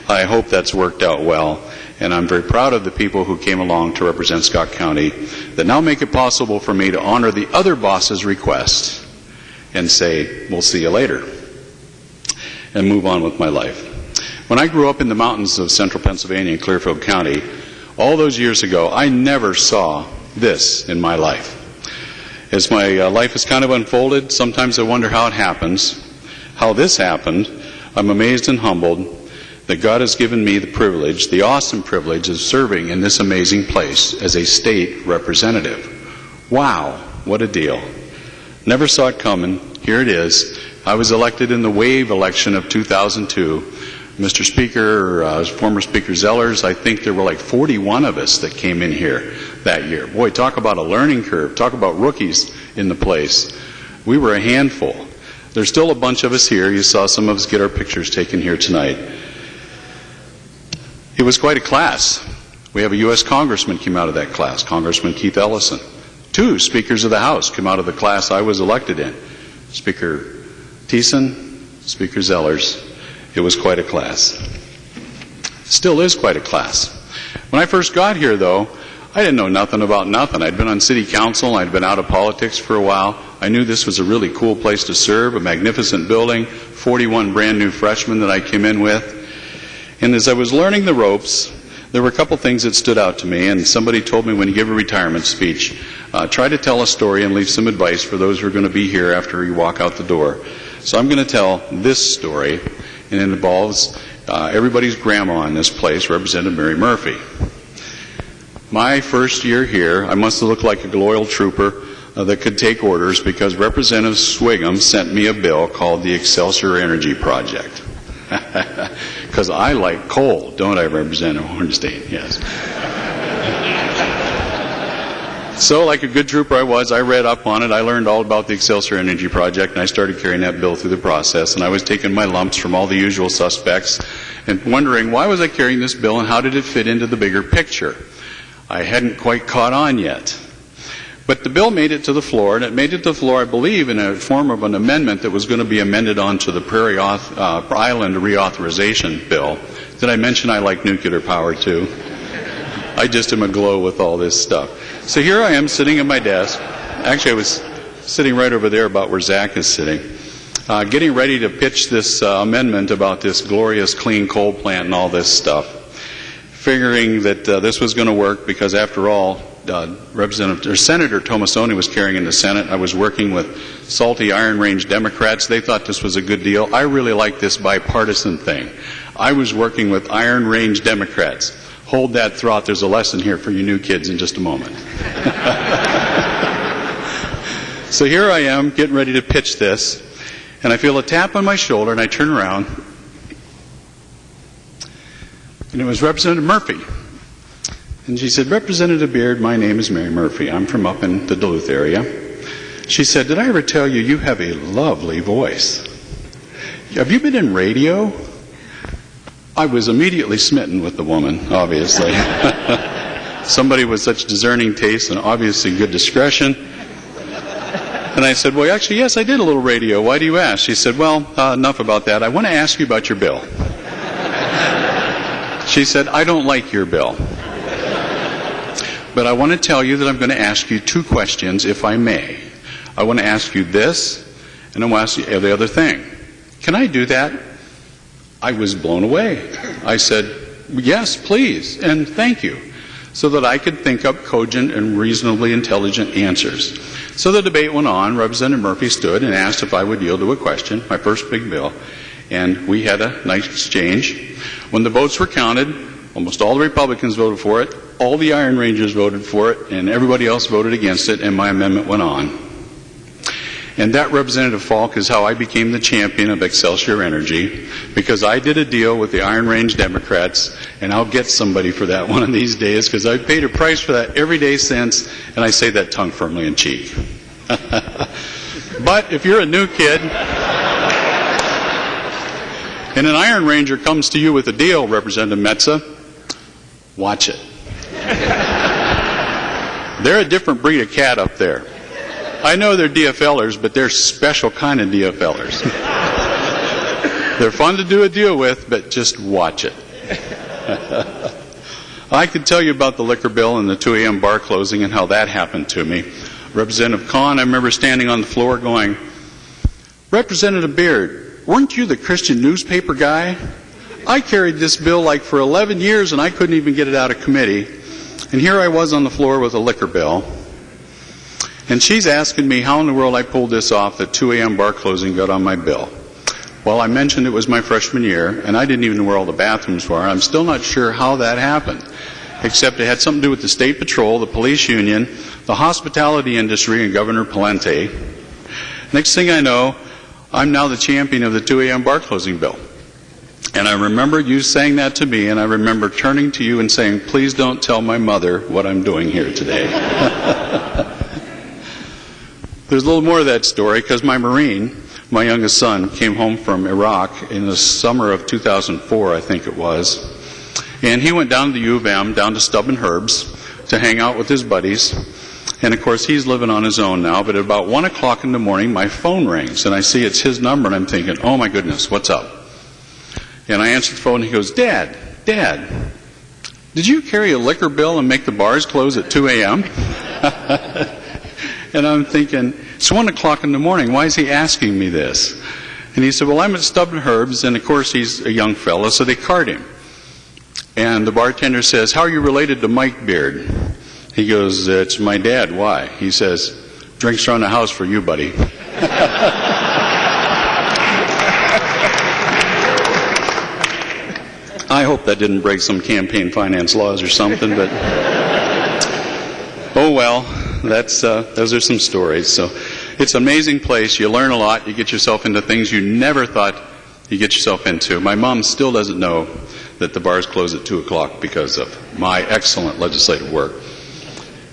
I hope that's worked out well. And I'm very proud of the people who came along to represent Scott County that now make it possible for me to honor the other boss's request and say, we'll see you later, and move on with my life. When I grew up in the mountains of central Pennsylvania in Clearfield County, all those years ago, I never saw this in my life. As my life has kind of unfolded, sometimes I wonder how it happens, how this happened. I'm amazed and humbled that God has given me the privilege, the awesome privilege of serving in this amazing place as a state representative. Wow, what a deal. Never saw it coming. Here it is. I was elected in the wave election of 2002. Mr. Speaker, former Speaker Zellers, I think there were like 41 of us that came in here that year. Boy, talk about a learning curve. Talk about rookies in the place. We were a handful. There's still a bunch of us here. You saw some of us get our pictures taken here tonight. It was quite a class. We have a U.S. Congressman came out of that class, Congressman Keith Ellison. 2 Speakers of the House came out of the class I was elected in. Speaker Thiessen, Speaker Zellers. It was quite a class. Still is quite a class. When I first got here, though, I didn't know nothing about nothing. I'd been on city council, I'd been out of politics for a while. I knew this was a really cool place to serve, a magnificent building, 41 brand new freshmen that I came in with. And as I was learning the ropes, there were a couple things that stood out to me, and somebody told me when you give a retirement speech, try to tell a story and leave some advice for those who are going to be here after you walk out the door. So I'm going to tell this story, and it involves everybody's grandma in this place, Representative Mary Murphy. My first year here, I must have looked like a loyal trooper that could take orders because Representative Swigum sent me a bill called the Excelsior Energy Project. Because I like coal, don't I, Representative Hornstein? Yes. So, like a good trooper I was, I read up on it. I learned all about the Excelsior Energy Project, and I started carrying that bill through the process. And I was taking my lumps from all the usual suspects and wondering, why was I carrying this bill and how did it fit into the bigger picture? I hadn't quite caught on yet. But the bill made it to the floor, and it made it to the floor, I believe, in a form of an amendment that was going to be amended onto the Prairie Island Reauthorization Bill. Did I mention I like nuclear power, too? I just am aglow with all this stuff. So here I am sitting at my desk. Actually, I was sitting right over there about where Zach is sitting, getting ready to pitch this amendment about this glorious clean coal plant and all this stuff, figuring that this was going to work because, after all, Senator Tomasoni was carrying in the Senate. I was working with salty Iron Range Democrats. They thought this was a good deal. I really like this bipartisan thing. I was working with Iron Range Democrats. Hold that thought. There's a lesson here for you new kids in just a moment. So here I am getting ready to pitch this, and I feel a tap on my shoulder, and I turn around, and it was Representative Murphy. And she said, "Representative Beard, my name is Mary Murphy. I'm from up in the Duluth area." She said, "Did I ever tell you you have a lovely voice? Have you been in radio?" I was immediately smitten with the woman, obviously. Somebody with such discerning taste and obviously good discretion. And I said, "Well, actually, yes, I did a little radio. Why do you ask?" She said, "Well, enough about that. I want to ask you about your bill." She said, "I don't like your bill. But I want to tell you that I'm going to ask you two questions, if I may. I want to ask you this, and I want to ask you the other thing. Can I do that?" I was blown away. I said, "Yes, please, and thank you," so that I could think up cogent and reasonably intelligent answers. So the debate went on. Representative Murphy stood and asked if I would yield to a question, my first big bill, and we had a nice exchange. When the votes were counted, almost all the Republicans voted for it, all the Iron Rangers voted for it, and everybody else voted against it, and my amendment went on. And that, Representative Falk, is how I became the champion of Excelsior Energy, because I did a deal with the Iron Range Democrats, and I'll get somebody for that one of these days, because I've paid a price for that every day since, and I say that tongue firmly in cheek. But if you're a new kid, and an Iron Ranger comes to you with a deal, Representative Metza, watch it. They're a different breed of cat up there. I know they're DFLers, but they're special kind of DFLers. They're fun to do a deal with, but just watch it. I could tell you about the liquor bill and the 2 a.m. bar closing and how that happened to me. Representative Kahn, I remember standing on the floor going, "Representative Beard, weren't you the Christian newspaper guy? I carried this bill like for 11 years and I couldn't even get it out of committee. And here I was on the floor with a liquor bill. And she's asking me how in the world I pulled this off that 2 a.m. bar closing got on my bill. Well, I mentioned it was my freshman year, and I didn't even know where all the bathrooms were. I'm still not sure how that happened, except it had something to do with the State Patrol, the police union, the hospitality industry, and Governor Palente. Next thing I know, I'm now the champion of the 2 a.m. bar closing bill. And I remember you saying that to me, and I remember turning to you and saying, "Please don't tell my mother what I'm doing here today." There's a little more of that story, because my Marine, my youngest son, came home from Iraq in the summer of 2004, I think it was. And he went down to the U of M, down to Stubb and Herb's, to hang out with his buddies. And of course, he's living on his own now, but at about 1 o'clock in the morning, my phone rings, and I see it's his number, and I'm thinking, "Oh my goodness, what's up?" And I answer the phone, and he goes, Dad, did you carry a liquor bill and make the bars close at 2 a.m.? And I'm thinking, it's 1 o'clock in the morning. Why is he asking me this? And he said, "Well, I'm at Stubb and Herb's," and of course he's a young fella, so they card him. And the bartender says, "How are you related to Mike Beard?" He goes, "It's my dad." "Why?" He says, "Drinks around the house for you, buddy." I hope that didn't break some campaign finance laws or something, but oh well. Those are some stories. So it's an amazing place. You learn a lot. You get yourself into things you never thought you get yourself into. My mom still doesn't know that the bars close at 2 o'clock because of my excellent legislative work.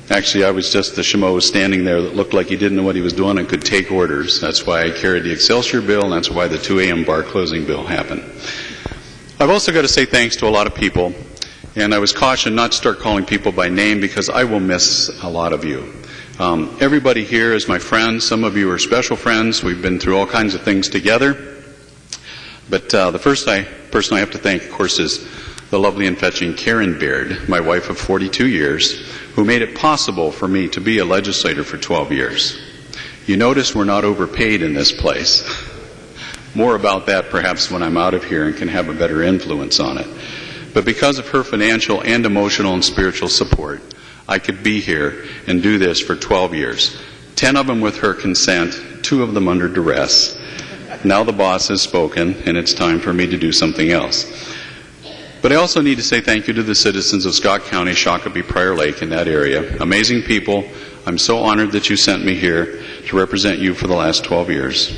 Actually, I was just the schmo standing there that looked like he didn't know what he was doing and could take orders. That's why I carried the Excelsior bill, and that's why the 2 a.m. bar closing bill happened. I've also got to say thanks to a lot of people. And I was cautioned not to start calling people by name because I will miss a lot of you. Everybody here is my friend. Some of you are special friends. We've been through all kinds of things together. But the first person I have to thank, of course, is the lovely and fetching Karen Beard, my wife of 42 years, who made it possible for me to be a legislator for 12 years. You notice we're not overpaid in this place. More about that perhaps when I'm out of here and can have a better influence on it. But because of her financial and emotional and spiritual support, I could be here and do this for 12 years. 10 of them with her consent, 2 of them under duress. Now the boss has spoken, and it's time for me to do something else. But I also need to say thank you to the citizens of Scott County, Shakopee, Prior Lake, in that area. Amazing people. I'm so honored that you sent me here to represent you for the last 12 years.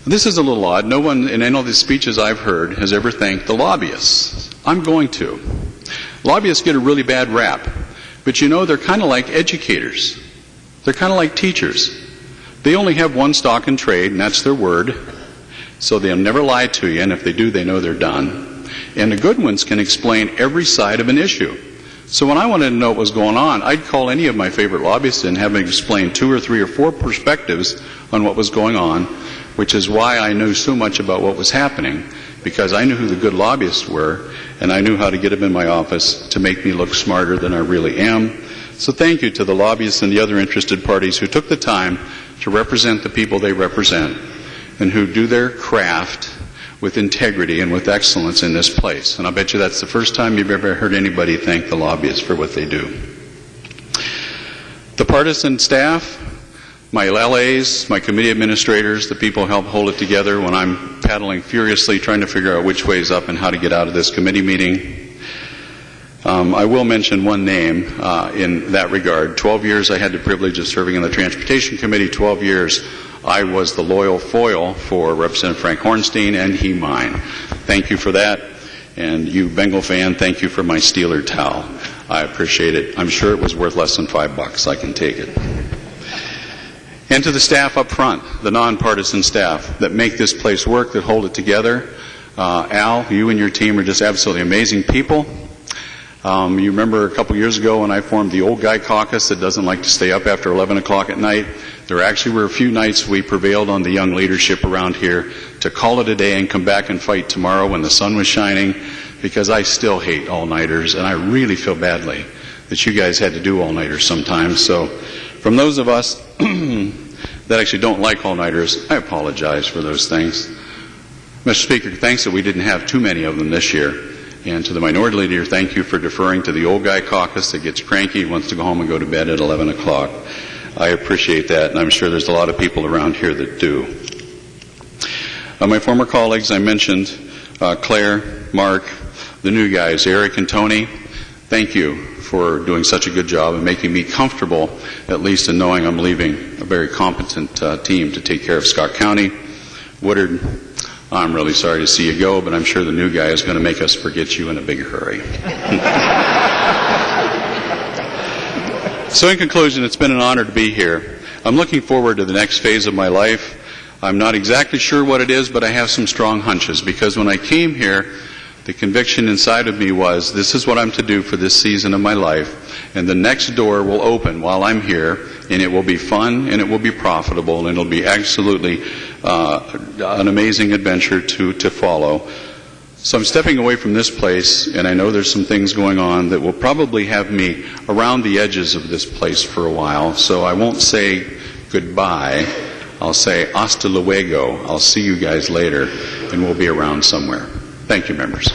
This is a little odd. No one in any of the speeches I've heard has ever thanked the lobbyists. I'm going to. Lobbyists get a really bad rap. But you know, they're kind of like educators. They're kind of like teachers. They only have one stock in trade, and that's their word. So they'll never lie to you, and if they do, they know they're done. And the good ones can explain every side of an issue. So when I wanted to know what was going on, I'd call any of my favorite lobbyists and have them explain 2 or 3 or 4 perspectives on what was going on, which is why I knew so much about what was happening, because I knew who the good lobbyists were, and I knew how to get them in my office to make me look smarter than I really am. So thank you to the lobbyists and the other interested parties who took the time to represent the people they represent and who do their craft with integrity and with excellence in this place. And I bet you that's the first time you've ever heard anybody thank the lobbyists for what they do. The partisan staff, my LAs, my committee administrators, the people who help hold it together when I'm paddling furiously trying to figure out which way is up and how to get out of this committee meeting. I will mention one name in that regard. 12 years I had the privilege of serving in the Transportation Committee. 12 years I was the loyal foil for Representative Frank Hornstein, and he mine. Thank you for that. And you, Bengal fan, thank you for my Steeler towel. I appreciate it. I'm sure it was worth less than $5. I can take it. And to the staff up front, the nonpartisan staff that make this place work, that hold it together. Al, you and your team are just absolutely amazing people. You remember a couple years ago when I formed the old guy caucus that doesn't like to stay up after 11 o'clock at night. There actually were a few nights we prevailed on the young leadership around here to call it a day and come back and fight tomorrow when the sun was shining, because I still hate all-nighters, and I really feel badly that you guys had to do all-nighters sometimes. So from those of us that actually don't like all-nighters, I apologize for those things. Mr. Speaker, thanks that we didn't have too many of them this year. And to the minority leader, thank you for deferring to the old guy caucus that gets cranky, wants to go home and go to bed at 11 o'clock. I appreciate that, and I'm sure there's a lot of people around here that do. My former colleagues, I mentioned Claire, Mark, the new guys, Eric and Tony. Thank you for doing such a good job and making me comfortable, at least in knowing I'm leaving a very competent team to take care of Scott County. Woodard, I'm really sorry to see you go, but I'm sure the new guy is going to make us forget you in a big hurry. So in conclusion, it's been an honor to be here. I'm looking forward to the next phase of my life. I'm not exactly sure what it is, but I have some strong hunches, because when I came here, the conviction inside of me was, this is what I'm to do for this season of my life, and the next door will open while I'm here, and it will be fun, and it will be profitable, and it'll be absolutely an amazing adventure to follow. So I'm stepping away from this place, and I know there's some things going on that will probably have me around the edges of this place for a while, so I won't say goodbye. I'll say hasta luego. I'll see you guys later, and we'll be around somewhere. Thank you, members.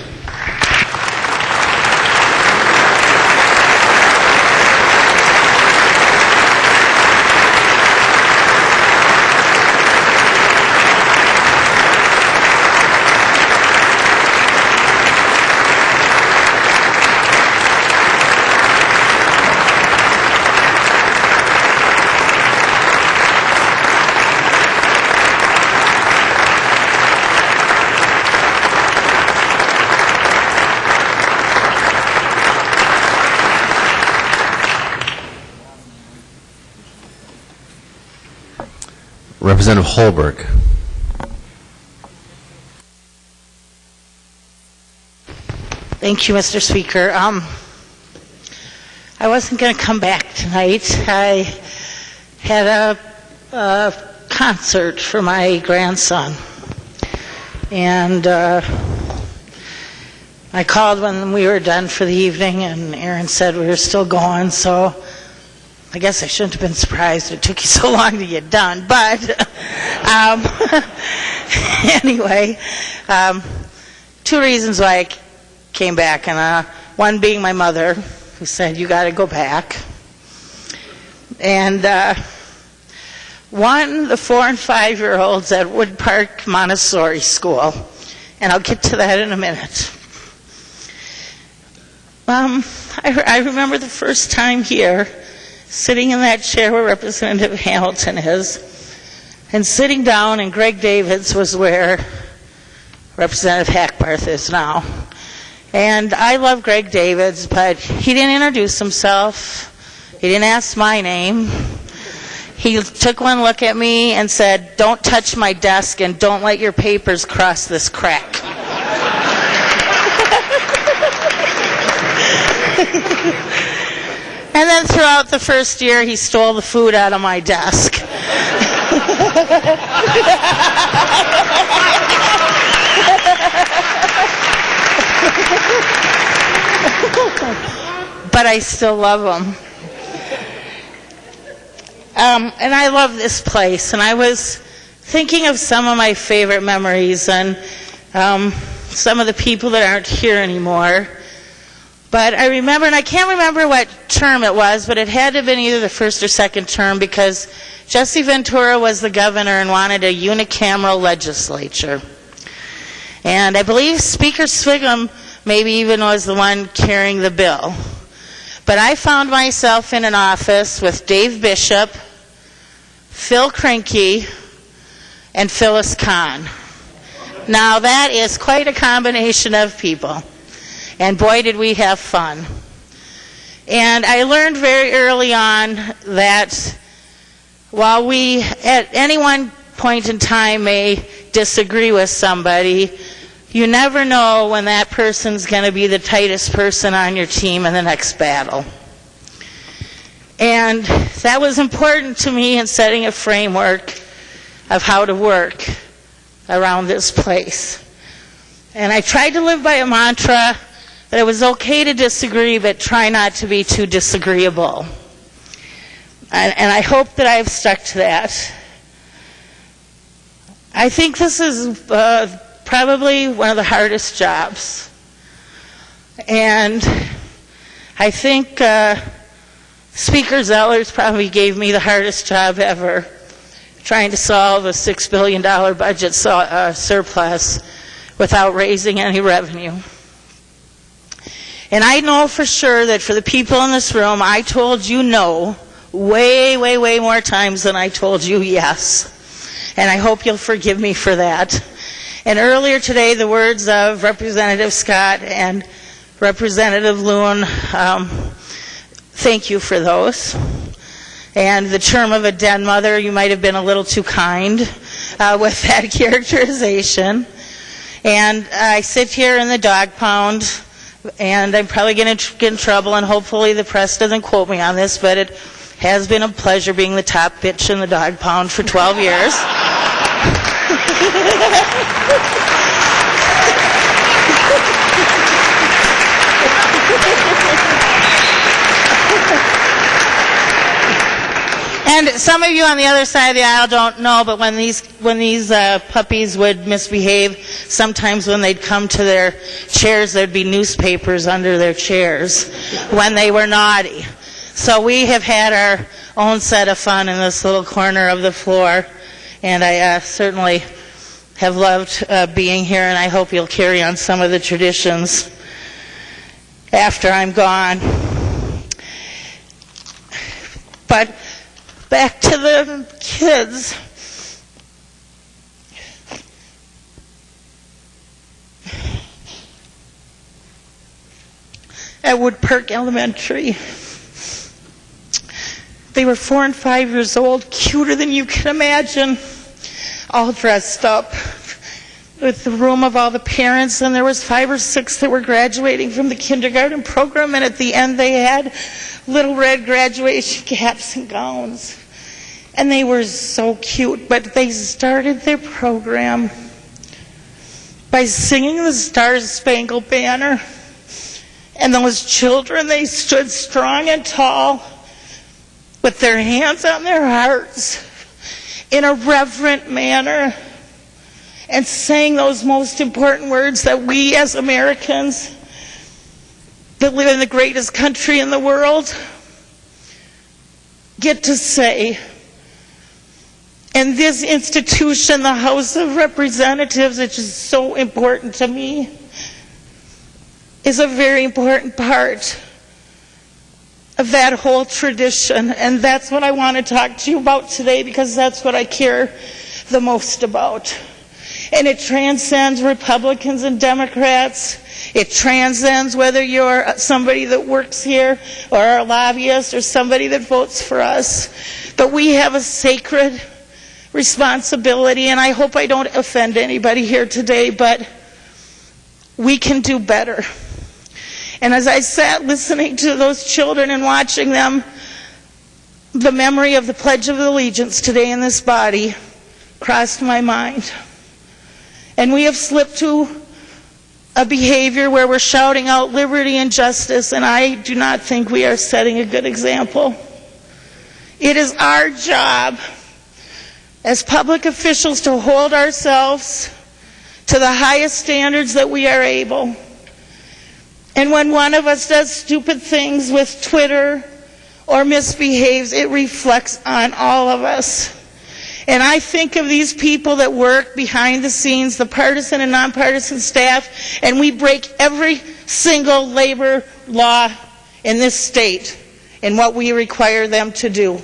Representative Holberg. Thank you, Mr. Speaker. I wasn't going to come back tonight. I had a concert for my grandson. And I called when we were done for the evening, and Aaron said we were still going, so I guess I shouldn't have been surprised it took you so long to get done. But anyway, 2 reasons why I came back, and one being my mother, who said, you got to go back. And one, the 4 and 5-year-olds at Wood Park Montessori School. And I'll get to that in a minute. I remember the first time here, sitting in that chair where Representative Hamilton is, and sitting down, and Greg Davids was where Representative Hackbarth is now. And I love Greg Davids, but he didn't introduce himself. He didn't ask my name. He took one look at me and said, don't touch my desk and don't let your papers cross this crack. And then throughout the first year, he stole the food out of my desk. But I still love him. And I love this place. And I was thinking of some of my favorite memories and some of the people that aren't here anymore. But I remember, and I can't remember what term it was, but it had to have been either the first or second term, because Jesse Ventura was the governor and wanted a unicameral legislature. And I believe Speaker Swigum maybe even was the one carrying the bill. But I found myself in an office with Dave Bishop, Phil Krinke, and Phyllis Kahn. Now that is quite a combination of people. And boy, did we have fun. And I learned very early on that while we at any one point in time may disagree with somebody, you never know when that person's going to be the tightest person on your team in the next battle. And that was important to me in setting a framework of how to work around this place. And I tried to live by a mantra that it was okay to disagree, but try not to be too disagreeable. And I hope that I've stuck to that. I think this is probably one of the hardest jobs. And I think Speaker Zellers probably gave me the hardest job ever, trying to solve a $6 billion budget surplus without raising any revenue. And I know for sure that for the people in this room, I told you no way, way, way more times than I told you yes. And I hope you'll forgive me for that. And earlier today, the words of Representative Scott and Representative Loon, thank you for those. And the term of a dead mother, you might have been a little too kind with that characterization. And I sit here in the dog pound, and I'm probably going to get in trouble, and hopefully the press doesn't quote me on this, but it has been a pleasure being the top bitch in the dog pound for 12 years. And some of you on the other side of the aisle don't know, but when these puppies would misbehave, sometimes when they'd come to their chairs, there'd be newspapers under their chairs when they were naughty. So we have had our own set of fun in this little corner of the floor, and I certainly have loved being here, and I hope you'll carry on some of the traditions after I'm gone. But back to the kids. At Wood Park Elementary. They were 4 and 5 years old, cuter than you can imagine, all dressed up with the room of all the parents, and there was 5 or 6 that were graduating from the kindergarten program, and at the end they had little red graduation caps and gowns. And they were so cute, but they started their program by singing the Star-Spangled Banner. And those children, they stood strong and tall with their hands on their hearts in a reverent manner and sang those most important words that we as Americans that live in the greatest country in the world get to say. And this institution, the House of Representatives, which is so important to me, is a very important part of that whole tradition. And that's what I want to talk to you about today, because that's what I care the most about. And it transcends Republicans and Democrats. It transcends whether you're somebody that works here or a lobbyist or somebody that votes for us. But we have a sacred responsibility, and I hope I don't offend anybody here today, but we can do better. And as I sat listening to those children and watching them, the memory of the Pledge of Allegiance today in this body crossed my mind. And we have slipped to a behavior where we're shouting out liberty and justice, and I do not think we are setting a good example. It is our job as public officials to hold ourselves to the highest standards that we are able. And when one of us does stupid things with Twitter or misbehaves, it reflects on all of us. And I think of these people that work behind the scenes, the partisan and nonpartisan staff, and we break every single labor law in this state in what we require them to do.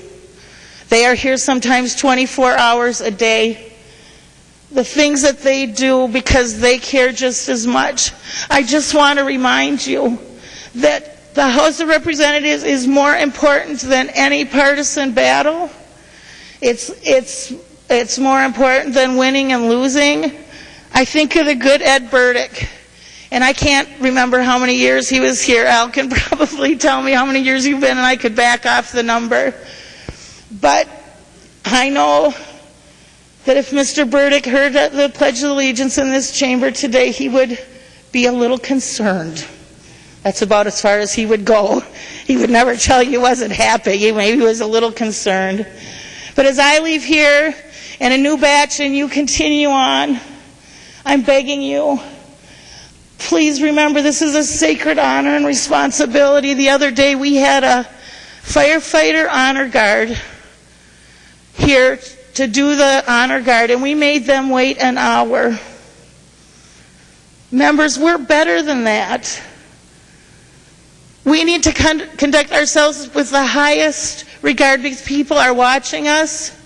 They are here sometimes 24 hours a day. The things that they do because they care just as much. I just want to remind you that the House of Representatives is more important than any partisan battle. It's more important than winning and losing. I think of the good Ed Burdick, and I can't remember how many years he was here. Al can probably tell me how many years you've been, and I could back off the number. But I know that if Mr. Burdick heard the Pledge of Allegiance in this chamber today, he would be a little concerned. That's about as far as he would go. He would never tell you he wasn't happy. He maybe was a little concerned. But as I leave here and a new batch and you continue on, I'm begging you, please remember this is a sacred honor and responsibility. The other day we had a firefighter honor guard here to do the honor guard, and we made them wait an hour. Members, we're better than that. We need to conduct ourselves with the highest regard because people are watching us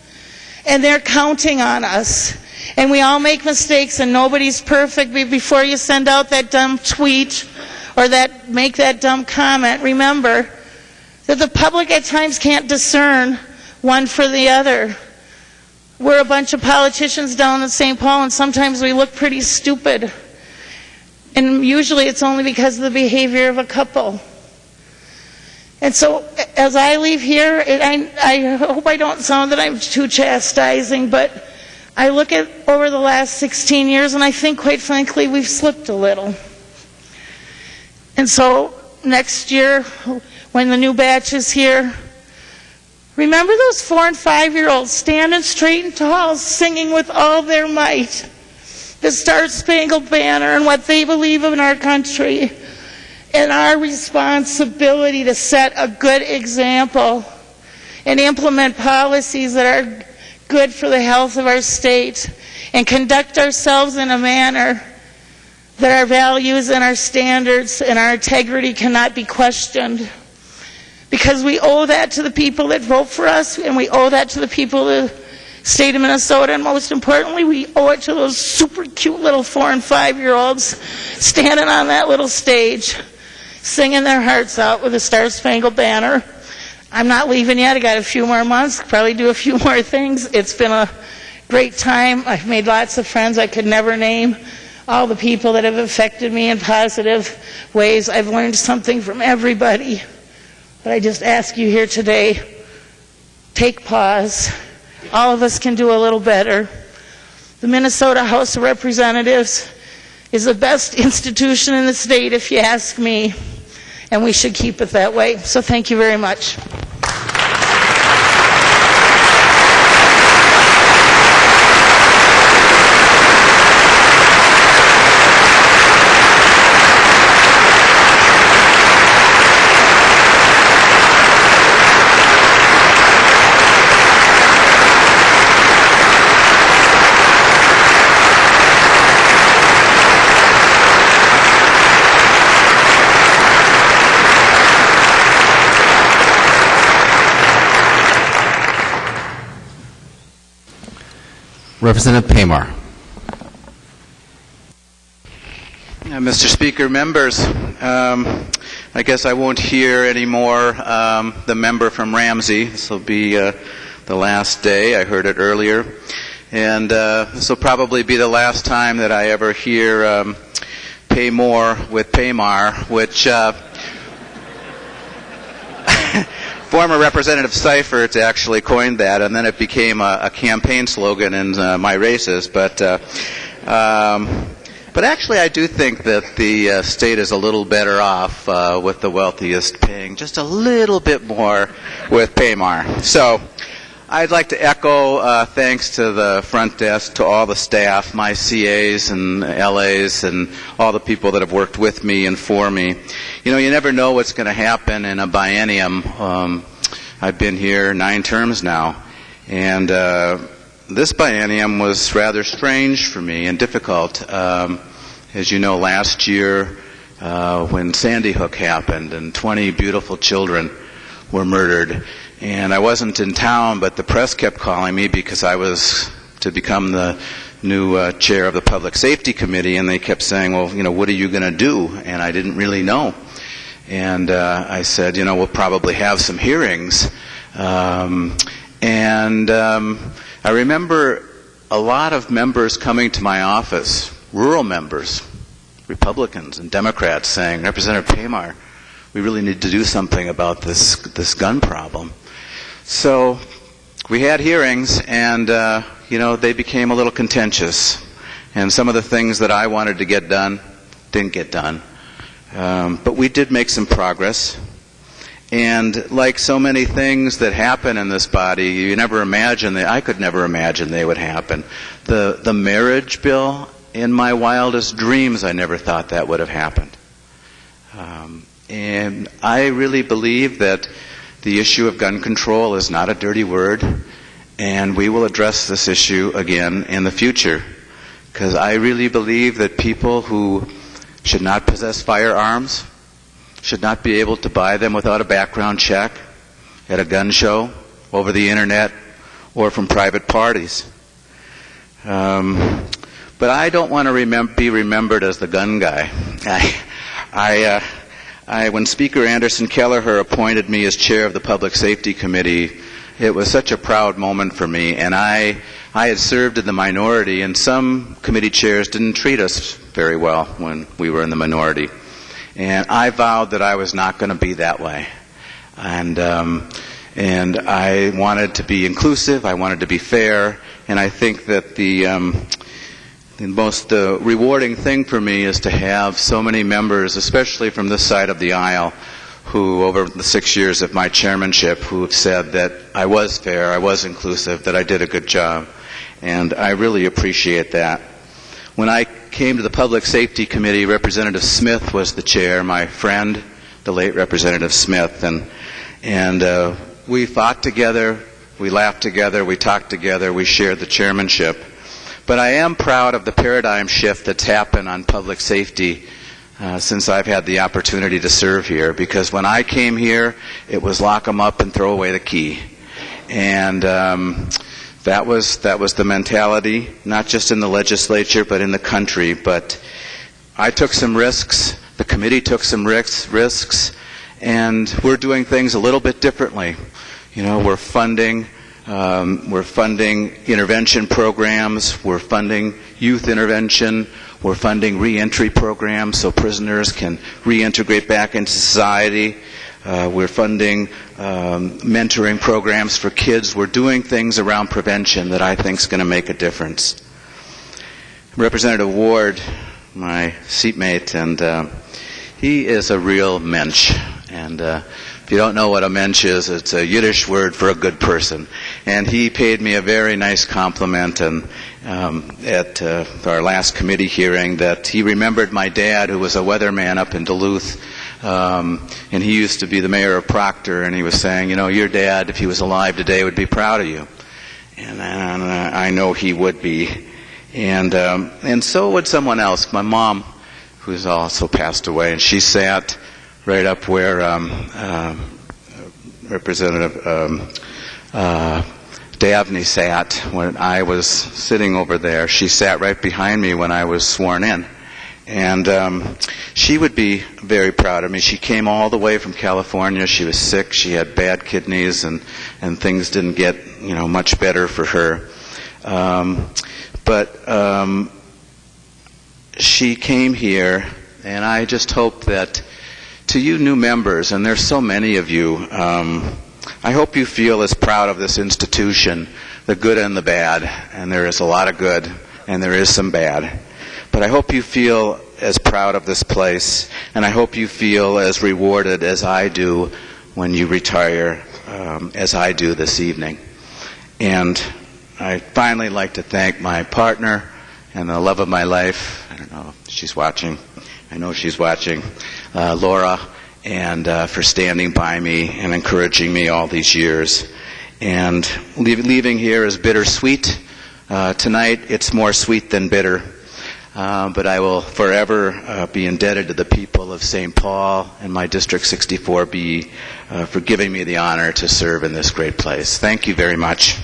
and they're counting on us. And we all make mistakes and nobody's perfect. Before you send out that dumb tweet or make that dumb comment, remember that the public at times can't discern one for the other. We're a bunch of politicians down in St. Paul, and sometimes we look pretty stupid. And usually it's only because of the behavior of a couple. And so as I leave here, I hope I don't sound that I'm too chastising, but I look at over the last 16 years, and I think, quite frankly, we've slipped a little. And so next year, when the new batch is here, remember those 4- and 5-year-olds standing straight and tall, singing with all their might the Star-Spangled Banner and what they believe in our country, and our responsibility to set a good example and implement policies that are good for the health of our state and conduct ourselves in a manner that our values and our standards and our integrity cannot be questioned. Because we owe that to the people that vote for us, and we owe that to the people of the state of Minnesota, and most importantly, we owe it to those super cute little 4- and 5-year-olds standing on that little stage, singing their hearts out with the Star-Spangled Banner. I'm not leaving yet. I got a few more months, probably do a few more things. It's been a great time. I've made lots of friends I could never name. All the people that have affected me in positive ways. I've learned something from everybody. But I just ask you here today, take pause. All of us can do a little better. The Minnesota House of Representatives is the best institution in the state, if you ask me, and we should keep it that way. So thank you very much. Representative Paymar. Mr. Speaker, members, I guess I won't hear anymore the member from Ramsey. This will be the last day. I heard it earlier. And this will probably be the last time that I ever hear pay more with Paymar, which former Representative Seifert actually coined that, and then it became a campaign slogan in my races. But actually, I do think that the state is a little better off with the wealthiest paying just a little bit more with Paymar. So I'd like to echo thanks to the front desk, to all the staff, my CAs and LAs, and all the people that have worked with me and for me. You know, you never know what's going to happen in a biennium. I've been here 9 terms now, and this biennium was rather strange for me and difficult. As you know, last year when Sandy Hook happened and 20 beautiful children were murdered, and I wasn't in town, but the press kept calling me because I was to become the new chair of the Public Safety Committee, and they kept saying, well, you know, what are you going to do? And I didn't really know. And I said, you know, we'll probably have some hearings. I remember a lot of members coming to my office, rural members, Republicans and Democrats, saying, Representative Paymar, we really need to do something about this gun problem. So we had hearings, and you know, they became a little contentious, and some of the things that I wanted to get done didn't get done. But we did make some progress. And like so many things that happen in this body, you never imagine I could never imagine they would happen. The marriage bill, in my wildest dreams, I never thought that would have happened. And I really believe that the issue of gun control is not a dirty word, and we will address this issue again in the future. Because I really believe that people who should not possess firearms should not be able to buy them without a background check at a gun show, over the internet, or from private parties. But I don't want to be remembered as the gun guy. When Speaker Anderson Kelleher appointed me as chair of the Public Safety Committee, it was such a proud moment for me, and I had served in the minority, and some committee chairs didn't treat us very well when we were in the minority. And I vowed that I was not going to be that way. And I wanted to be inclusive, I wanted to be fair, and I think that the most rewarding thing for me is to have so many members, especially from this side of the aisle, who over the 6 years of my chairmanship, who have said that I was fair, I was inclusive, that I did a good job. And I really appreciate that. When I came to the Public Safety Committee, Representative Smith was the chair, my friend, the late Representative Smith, and we fought together, we laughed together, we talked together, we shared the chairmanship. But I am proud of the paradigm shift that's happened on public safety since I've had the opportunity to serve here, because when I came here, it was lock 'em up and throw away the key. And that was the mentality, not just in the legislature, but in the country. But I took some risks, the committee took some risks, and we're doing things a little bit differently. You know, we're funding intervention programs, we're funding youth intervention, we're funding reentry programs so prisoners can reintegrate back into society. We're funding mentoring programs for kids. We're doing things around prevention that I think is going to make a difference. Representative Ward, my seatmate, and he is a real mensch. And if you don't know what a mensch is, it's a Yiddish word for a good person. And he paid me a very nice compliment and at our last committee hearing that he remembered my dad, who was a weatherman up in Duluth, and he used to be the mayor of Proctor, and he was saying, your dad, if he was alive today, would be proud of you. And I know he would be. And so would someone else, my mom, who's also passed away, and she sat right up where Representative Dabney sat when I was sitting over there. She sat right behind me when I was sworn in. And she would be very proud of me. She came all the way from California. She was sick. She had bad kidneys, and things didn't get much better for her. But she came here, and I just hope that to you new members, and there's so many of you, I hope you feel as proud of this institution, the good and the bad, and there is a lot of good, and there is some bad. But I hope you feel as proud of this place, and I hope you feel as rewarded as I do when you retire, as I do this evening. And I'd finally like to thank my partner and the love of my life. I don't know if she's watching. I know she's watching. Laura, and for standing by me and encouraging me all these years. And leaving here is bittersweet. Tonight it's more sweet than bitter. But I will forever be indebted to the people of St. Paul and my District 64B for giving me the honor to serve in this great place. Thank you very much.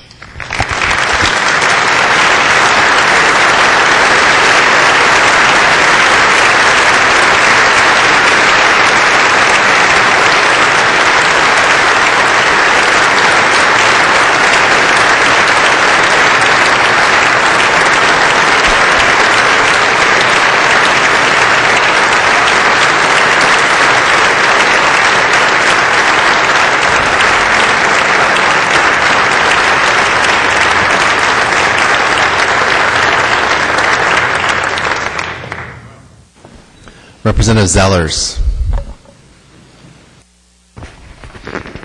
Representative Zellers.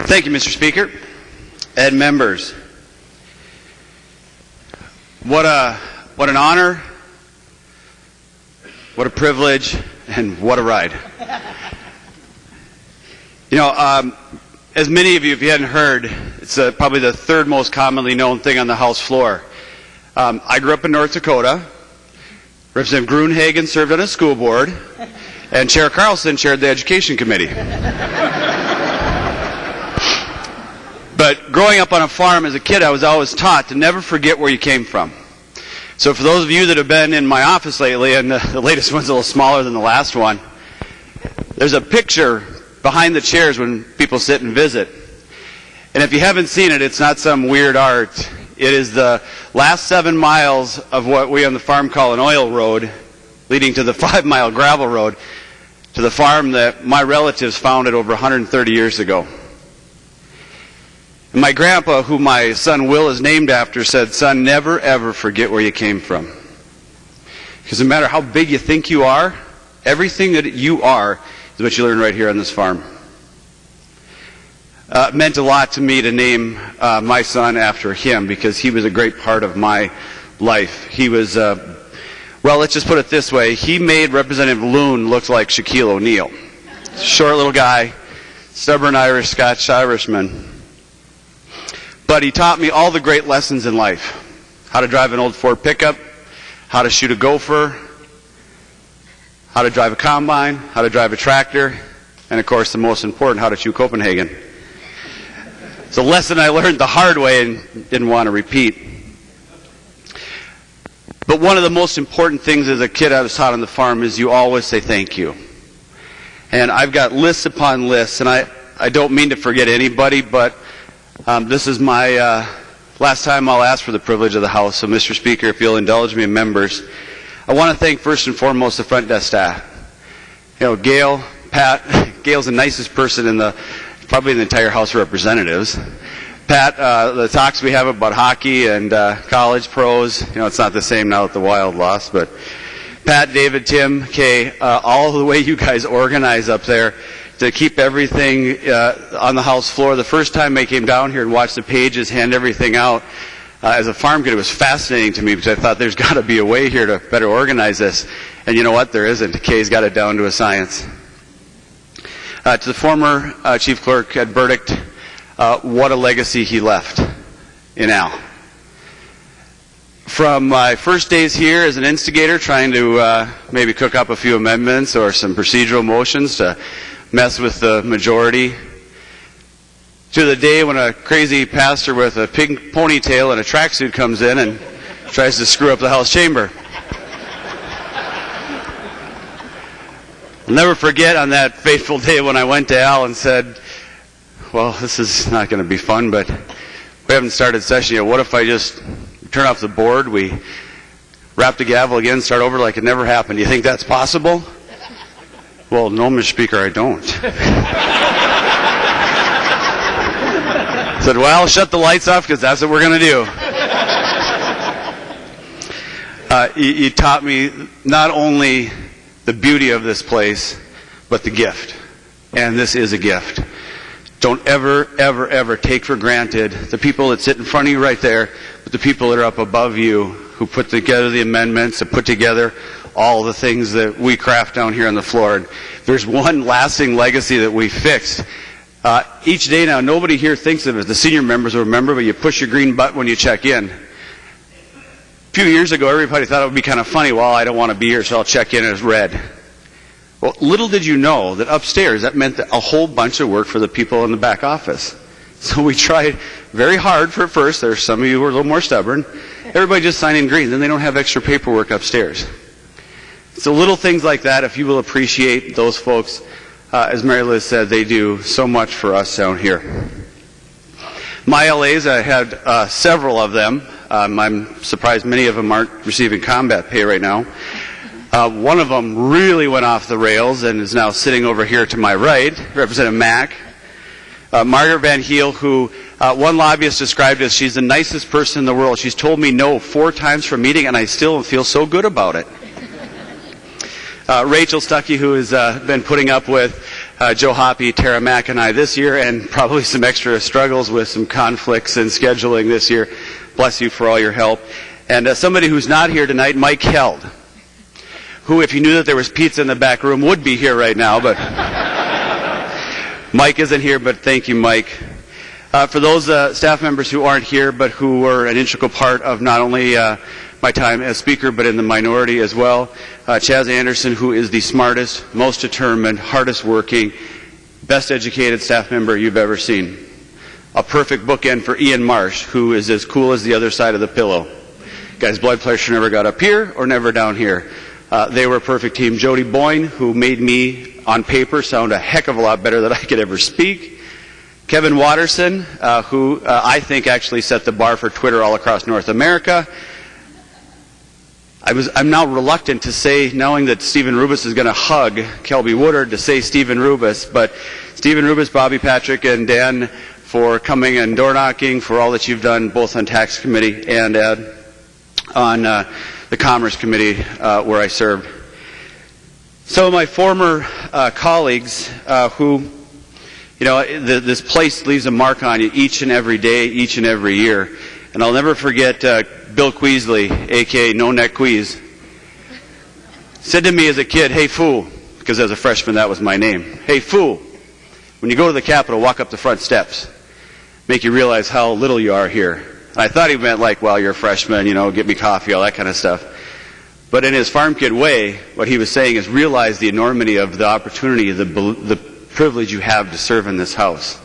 Thank you, Mr. Speaker and members. What an honor, what a privilege, and what a ride. As many of you, if you hadn't heard, it's probably the third most commonly known thing on the House floor. I grew up in North Dakota. Representative Gruenhagen served on a school board, and Chair Carlson chaired the Education Committee. But growing up on a farm as a kid, I was always taught to never forget where you came from. So for those of you that have been in my office lately, and the latest one's a little smaller than the last one, there's a picture behind the chairs when people sit and visit. And if you haven't seen it, it's not some weird art. It is the last 7 miles of what we on the farm call an oil road, leading to the 5-mile gravel road, to the farm that my relatives founded over 130 years ago. And my grandpa, who my son Will is named after, said, "Son, never ever forget where you came from. Because no matter how big you think you are, everything that you are is what you learn right here on this farm." It meant a lot to me to name my son after him, because he was a great part of my life. He was, well, let's just put it this way. He made Representative Loon look like Shaquille O'Neal. Short little guy, stubborn Irish, Scotch Irishman. But he taught me all the great lessons in life. How to drive an old Ford pickup, how to shoot a gopher, how to drive a combine, how to drive a tractor, and of course the most important, how to chew Copenhagen. It's a lesson I learned the hard way and didn't want to repeat. But one of the most important things as a kid I was taught on the farm is you always say thank you. And I've got lists upon lists, and I don't mean to forget anybody, but this is my last time I'll ask for the privilege of the House. So, Mr. Speaker, if you'll indulge me, members, I want to thank first and foremost the front desk staff. Gail, Pat. Gail's the nicest person probably in the entire House of Representatives. Pat, the talks we have about hockey and college pros, it's not the same now that the Wild lost, but Pat, David, Tim, Kay, all the way you guys organize up there to keep everything on the House floor. The first time I came down here and watched the pages hand everything out, as a farm kid, it was fascinating to me because I thought there's got to be a way here to better organize this. And you know what? There isn't. Kay's got it down to a science. To the former Chief Clerk at Burdick, what a legacy he left in Al. From my first days here as an instigator, trying to maybe cook up a few amendments or some procedural motions to mess with the majority, to the day when a crazy pastor with a pink ponytail and a tracksuit comes in and tries to screw up the House chamber. I'll never forget on that fateful day when I went to Al and said, well, this is not going to be fun, but we haven't started session yet. What if I just turn off the board, we wrap the gavel again, start over like it never happened? Do you think that's possible? Well, no, Mr. Speaker, I don't. Said, well, shut the lights off because that's what we're going to do. You taught me not only the beauty of this place, but the gift. And this is a gift. Don't ever, ever, ever take for granted the people that sit in front of you right there, but the people that are up above you who put together the amendments, that put together all the things that we craft down here on the floor. And there's one lasting legacy that we fixed. Each day now, nobody here thinks of it. The senior members will remember, but you push your green button when you check in. A few years ago, everybody thought it would be kind of funny. Well, I don't want to be here, so I'll check in as red. Well, little did you know that upstairs, that meant a whole bunch of work for the people in the back office. So we tried very hard for first. There's some of you who are a little more stubborn. Everybody just sign in green. Then they don't have extra paperwork upstairs. So little things like that, if you will appreciate those folks, as Mary Liz said, they do so much for us down here. My LAs, I had several of them. I'm surprised many of them aren't receiving combat pay right now. One of them really went off the rails and is now sitting over here to my right, Representative Mack. Margaret Van Heel, who one lobbyist described as she's the nicest person in the world. She's told me no 4 times for a meeting, and I still feel so good about it. Rachel Stuckey, who has been putting up with Joe Hoppy, Tara Mack, and I this year, and probably some extra struggles with some conflicts and scheduling this year. Bless you for all your help. And somebody who's not here tonight, Mike Held, who, if you knew that there was pizza in the back room, would be here right now, but Mike isn't here, but thank you, Mike. For those staff members who aren't here, but who were an integral part of not only my time as Speaker, but in the minority as well, Chaz Anderson, who is the smartest, most determined, hardest working, best educated staff member you've ever seen. A perfect bookend for Ian Marsh, who is as cool as the other side of the pillow. Guy's blood pressure never got up here or never down here. They were a perfect team. Jody Boyne, who made me, on paper, sound a heck of a lot better than I could ever speak. Kevin Watterson, who I think actually set the bar for Twitter all across North America. I'm now reluctant to say, knowing that Stephen Rubis is going to hug Kelby Woodard, to say Stephen Rubis, but Stephen Rubis, Bobby Patrick, and Dan for coming and door knocking, for all that you've done both on Tax Committee and on the Commerce Committee where I served. Some of my former colleagues who, you know, this place leaves a mark on you each and every day, each and every year. And I'll never forget Bill Queasley, a.k.a. No Neck Queez, said to me as a kid, "Hey, fool," because as a freshman that was my name. "Hey, fool, when you go to the Capitol, walk up the front steps. Make you realize how little you are here." And I thought he meant like, well, you're a freshman, you know, get me coffee, all that kind of stuff. But in his farm kid way, what he was saying is realize the enormity of the opportunity, the privilege you have to serve in this house.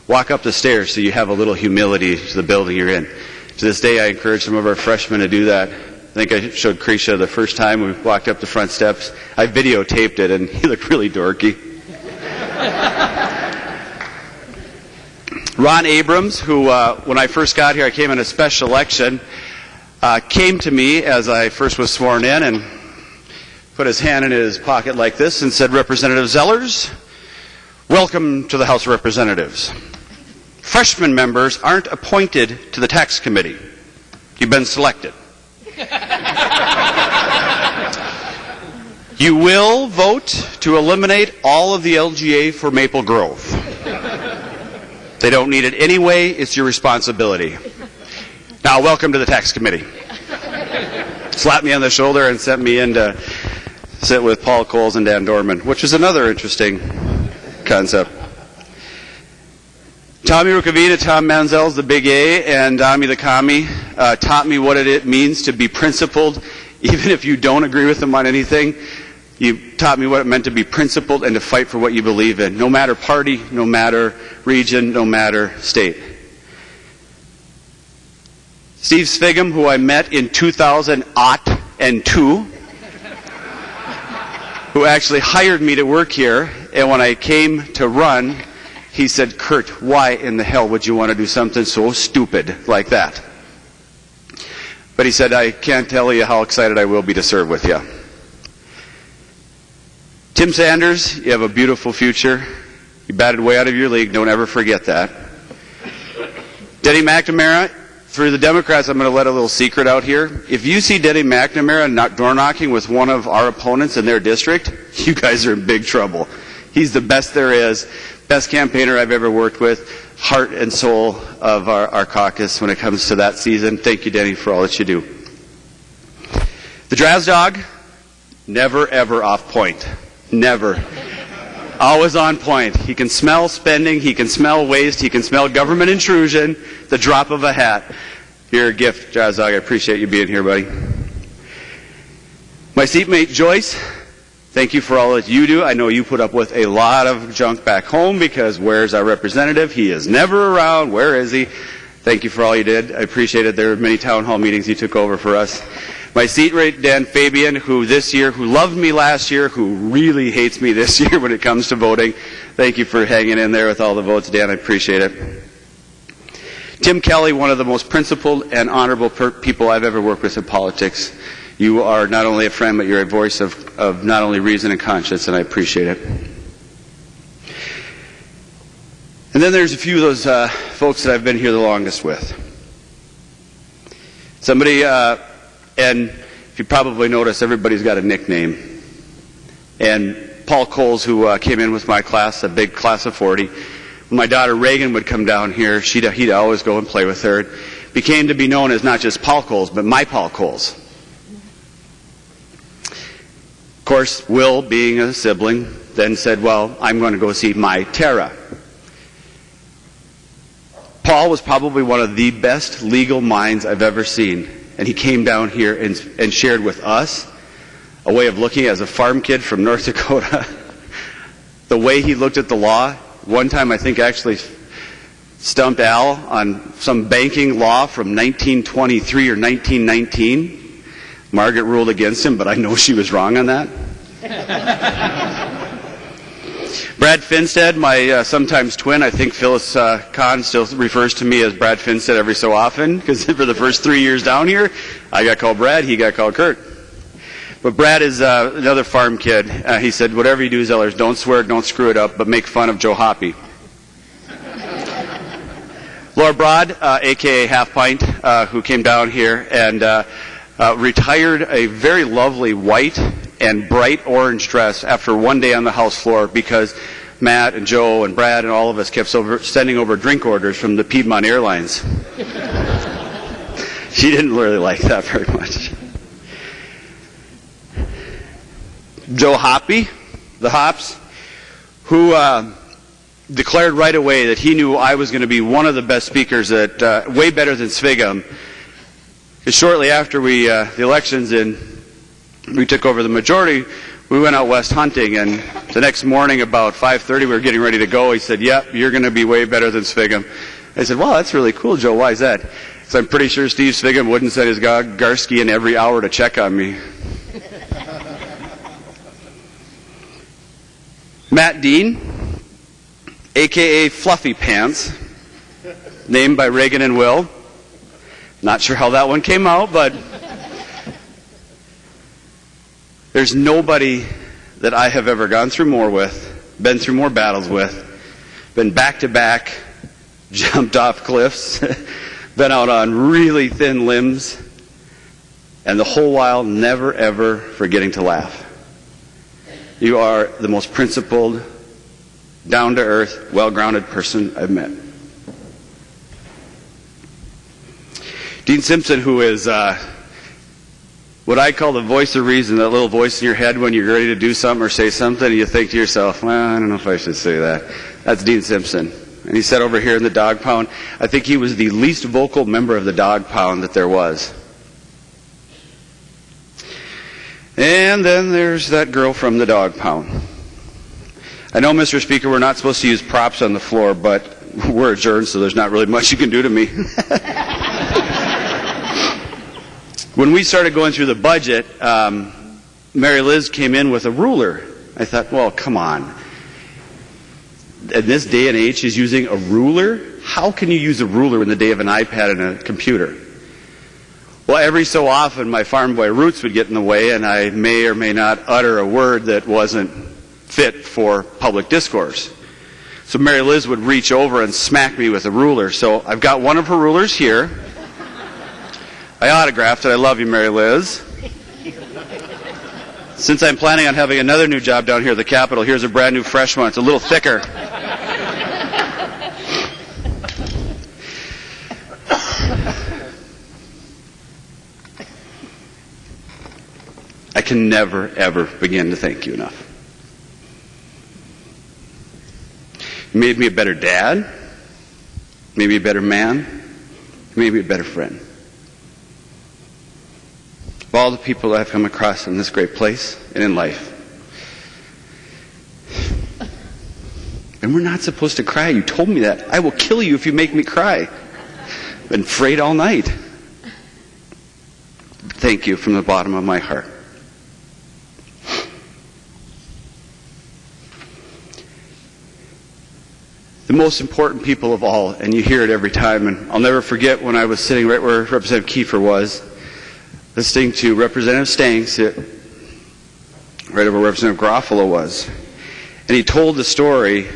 Walk up the stairs so you have a little humility to the building you're in. To this day, I encourage some of our freshmen to do that. I think I showed Krisha the first time we walked up the front steps. I videotaped it, and he looked really dorky. Ron Abrams, who, when I first got here, I came in a special election, came to me as I first was sworn in and put his hand in his pocket like this and said, "Representative Zellers, welcome to the House of Representatives. Freshman members aren't appointed to the Tax Committee. You've been selected." You will vote to eliminate all of the LGA for Maple Grove. They don't need it anyway. It's your responsibility. Now, welcome to the Tax Committee. Slapped me on the shoulder and sent me in to sit with Paul Coles and Dan Dorman, which is another interesting concept. Tommy Rukavina, Tom Manzel's the Big A, and Ami the Commie taught me what it means to be principled, even if you don't agree with them on anything. You taught me what it meant to be principled and to fight for what you believe in, no matter party, no matter region, no matter state. Steve Sviggum, who I met in 2002, who actually hired me to work here, and when I came to run, he said, "Kurt, why in the hell would you want to do something so stupid like that?" But he said, "I can't tell you how excited I will be to serve with you." Tim Sanders, you have a beautiful future. You batted way out of your league. Don't ever forget that. Denny McNamara, for the Democrats, I'm going to let a little secret out here. If you see Denny McNamara door knocking with one of our opponents in their district, you guys are in big trouble. He's the best there is, best campaigner I've ever worked with, heart and soul of our caucus when it comes to that season. Thank you, Denny, for all that you do. The Draz Dog, never ever off point. Never. Always on point. He can smell spending, he can smell waste, he can smell government intrusion, the drop of a hat. You're a gift, Draz Dog. I appreciate you being here, buddy. My seatmate, Joyce, thank you for all that you do. I know you put up with a lot of junk back home because where's our representative? He is never around. Where is he? Thank you for all you did. I appreciate it. There were many town hall meetings you took over for us. My seatmate, Dan Fabian, who loved me last year, who really hates me this year when it comes to voting. Thank you for hanging in there with all the votes, Dan. I appreciate it. Tim Kelly, one of the most principled and honorable people I've ever worked with in politics. You are not only a friend, but you're a voice of not only reason and conscience, and I appreciate it. And then there's a few of those folks that I've been here the longest with. Somebody, and if you probably notice, everybody's got a nickname. And Paul Coles, who came in with my class, a big class of 40, when my daughter Reagan would come down here, he'd always go and play with her. It became to be known as not just Paul Coles, but my Paul Coles. Of course, Will, being a sibling, then said, well, I'm going to go see my Tara. Paul was probably one of the best legal minds I've ever seen. And he came down here and shared with us a way of looking as a farm kid from North Dakota. The way he looked at the law. One time I think actually stumped Al on some banking law from 1923 or 1919. Margaret ruled against him, but I know she was wrong on that. Brad Finstead, my sometimes twin, I think Phyllis Kahn still refers to me as Brad Finstead every so often, because for the first 3 years down here, I got called Brad, he got called Kurt. But Brad is another farm kid. He said, whatever you do, Zellers, don't swear, don't screw it up, but make fun of Joe Hoppy. Laura Broad, a.k.a. Half Pint, who came down here and retired a very lovely white and bright orange dress after one day on the House floor because Matt and Joe and Brad and all of us kept sending over drink orders from the Piedmont Airlines. She didn't really like that very much. Joe Hoppy, the Hops, who declared right away that he knew I was going to be one of the best speakers, that way better than Sviggum. Because shortly after the elections we took over the majority, we went out west hunting, and the next morning about 5:30 we were getting ready to go. He said, yep, you're going to be way better than Sviggum. I said, wow, that's really cool, Joe. Why is that? Because I'm pretty sure Steve Sviggum wouldn't send his Garski in every hour to check on me. Matt Dean, a.k.a. Fluffy Pants, named by Reagan and Will. Not sure how that one came out, but there's nobody that I have ever gone through more with, been through more battles with, been back-to-back, jumped off cliffs, been out on really thin limbs, and the whole while never, ever forgetting to laugh. You are the most principled, down-to-earth, well-grounded person I've met. Dean Simpson, who is what I call the voice of reason, that little voice in your head when you're ready to do something or say something, and you think to yourself, well, I don't know if I should say that. That's Dean Simpson. And he sat over here in the dog pound. I think he was the least vocal member of the dog pound that there was. And then there's that girl from the dog pound. I know, Mr. Speaker, we're not supposed to use props on the floor, but we're adjourned, so there's not really much you can do to me. When we started going through the budget, Mary Liz came in with a ruler. I thought, well, come on. In this day and age, she's using a ruler? How can you use a ruler in the day of an iPad and a computer? Well, every so often, my farm boy roots would get in the way, and I may or may not utter a word that wasn't fit for public discourse. So Mary Liz would reach over and smack me with a ruler. So I've got one of her rulers here. I autographed it. I love you, Mary Liz. Since I'm planning on having another new job down here at the Capitol, here's a brand new fresh one. It's a little thicker. I can never, ever begin to thank you enough. You made me a better dad, made me a better man, made me a better friend. Of all the people that I've come across in this great place and in life. And we're not supposed to cry. You told me that. I will kill you if you make me cry. I've been afraid all night. Thank you from the bottom of my heart. The most important people of all, and you hear it every time, and I'll never forget when I was sitting right where Representative Kieffer was, listening to Representative Stang sit right over where Representative Garofalo was. And he told the story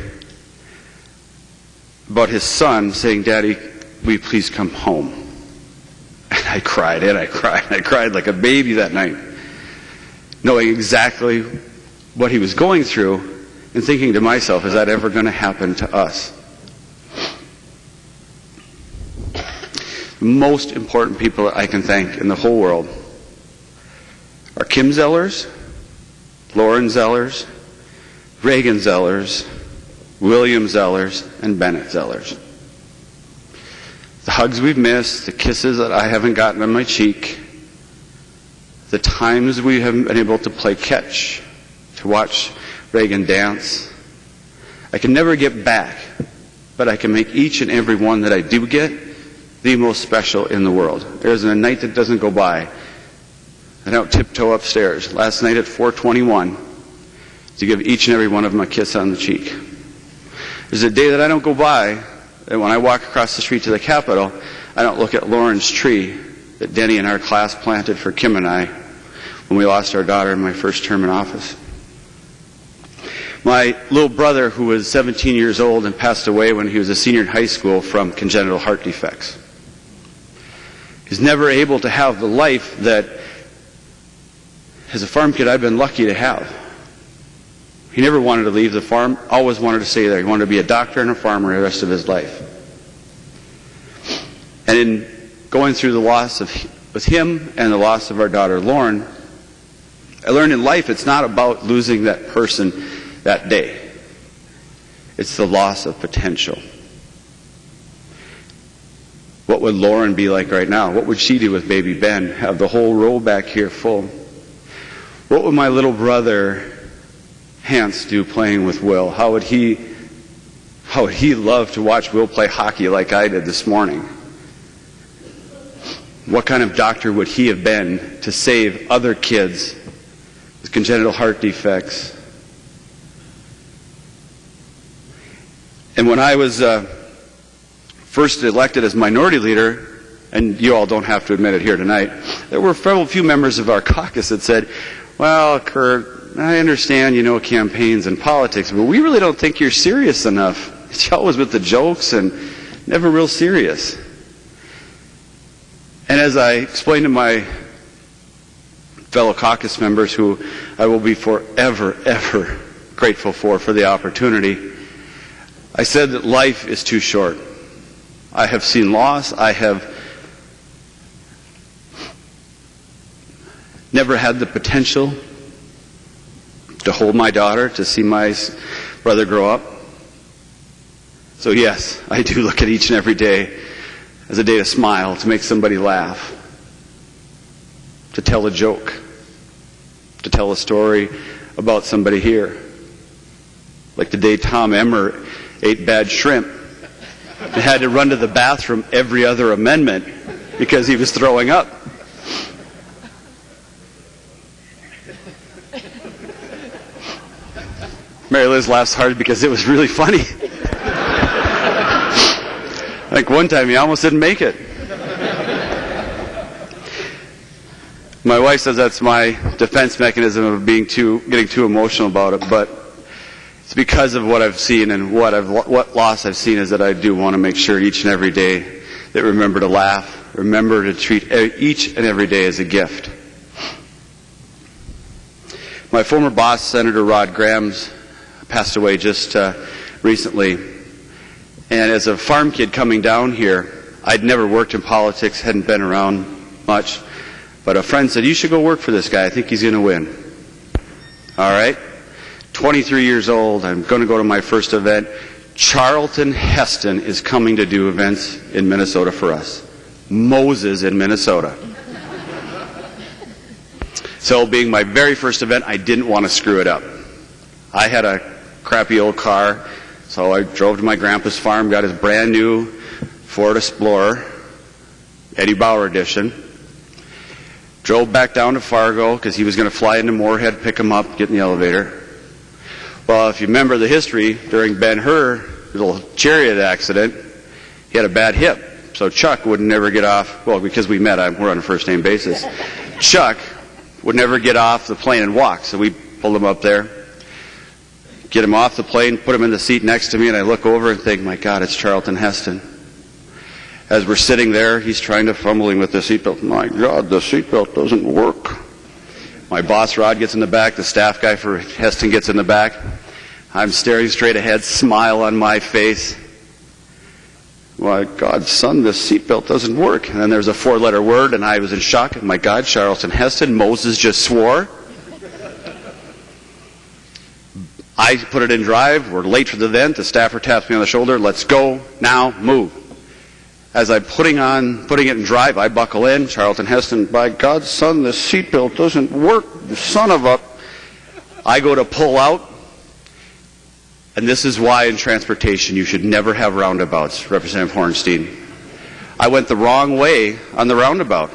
about his son saying, Daddy, will you please come home? And I cried, and I cried, and I cried like a baby that night, knowing exactly what he was going through and thinking to myself, is that ever going to happen to us? The most important people that I can thank in the whole world are Kim Zellers, Lauren Zellers, Reagan Zellers, William Zellers, and Bennett Zellers. The hugs we've missed, the kisses that I haven't gotten on my cheek, the times we haven't been able to play catch, to watch Reagan dance. I can never get back, but I can make each and every one that I do get the most special in the world. There isn't a night that doesn't go by. I don't tiptoe upstairs last night at 4:21 to give each and every one of them a kiss on the cheek. There's a day that I don't go by that when I walk across the street to the Capitol, I don't look at Lauren's tree that Denny and our class planted for Kim and I when we lost our daughter in my first term in office. My little brother, who was 17 years old and passed away when he was a senior in high school from congenital heart defects. He's never able to have the life that, as a farm kid, I've been lucky to have. He never wanted to leave the farm, always wanted to stay there. He wanted to be a doctor and a farmer the rest of his life. And in going through the loss with him and the loss of our daughter, Lauren, I learned in life it's not about losing that person that day. It's the loss of potential. What would Lauren be like right now? What would she do with baby Ben? Have the whole row back here full. What would my little brother Hans do playing with Will? How would he love to watch Will play hockey like I did this morning? What kind of doctor would he have been to save other kids with congenital heart defects? And when I was first elected as minority leader, and you all don't have to admit it here tonight, there were a few members of our caucus that said, well, Kurt, I understand you know campaigns and politics, but we really don't think you're serious enough. It's always with the jokes and never real serious. And as I explained to my fellow caucus members who I will be forever, ever grateful for the opportunity. I said that life is too short. I have seen loss. I have never had the potential to hold my daughter, to see my brother grow up. So yes, I do look at each and every day as a day to smile, to make somebody laugh, to tell a joke, to tell a story about somebody here. Like the day Tom Emmer ate bad shrimp and had to run to the bathroom every other amendment because he was throwing up. Mary Liz laughs hard because it was really funny. I think one time he almost didn't make it. My wife says that's my defense mechanism of getting too emotional about it, but it's because of what I've seen and what loss I've seen is that I do want to make sure each and every day that remember to laugh, remember to treat each and every day as a gift. My former boss, Senator Rod Grams, passed away just recently. And as a farm kid coming down here, I'd never worked in politics, hadn't been around much. But a friend said, you should go work for this guy. I think he's going to win. All right. 23 years old. I'm going to go to my first event. Charlton Heston is coming to do events in Minnesota for us. Moses in Minnesota. So being my very first event, I didn't want to screw it up. I had a crappy old car, so I drove to my grandpa's farm, got his brand new Ford Explorer, Eddie Bauer edition, drove back down to Fargo because he was going to fly into Moorhead, pick him up, get in the elevator. Well, if you remember the history, during Ben-Hur, little chariot accident, he had a bad hip, so Chuck would never get off, well, because we met, we're on a first-name basis. Chuck would never get off the plane and walk, so we pulled him up there, get him off the plane, put him in the seat next to me, and I look over and think, my God, it's Charlton Heston. As we're sitting there, he's trying to fumbling with the seatbelt. My God, the seatbelt doesn't work. My boss, Rod, gets in the back. The staff guy for Heston gets in the back. I'm staring straight ahead, smile on my face. My God, son, this seatbelt doesn't work. And then there's a 4-letter word, and I was in shock. My God, Charlton Heston, Moses just swore. I put it in drive. We're late for the event. The staffer taps me on the shoulder. Let's go now. Move. As I'm putting it in drive, I buckle in. Charlton Heston, by God, son, the seatbelt doesn't work. Son of a... I go to pull out. And this is why in transportation you should never have roundabouts, Representative Hornstein. I went the wrong way on the roundabout.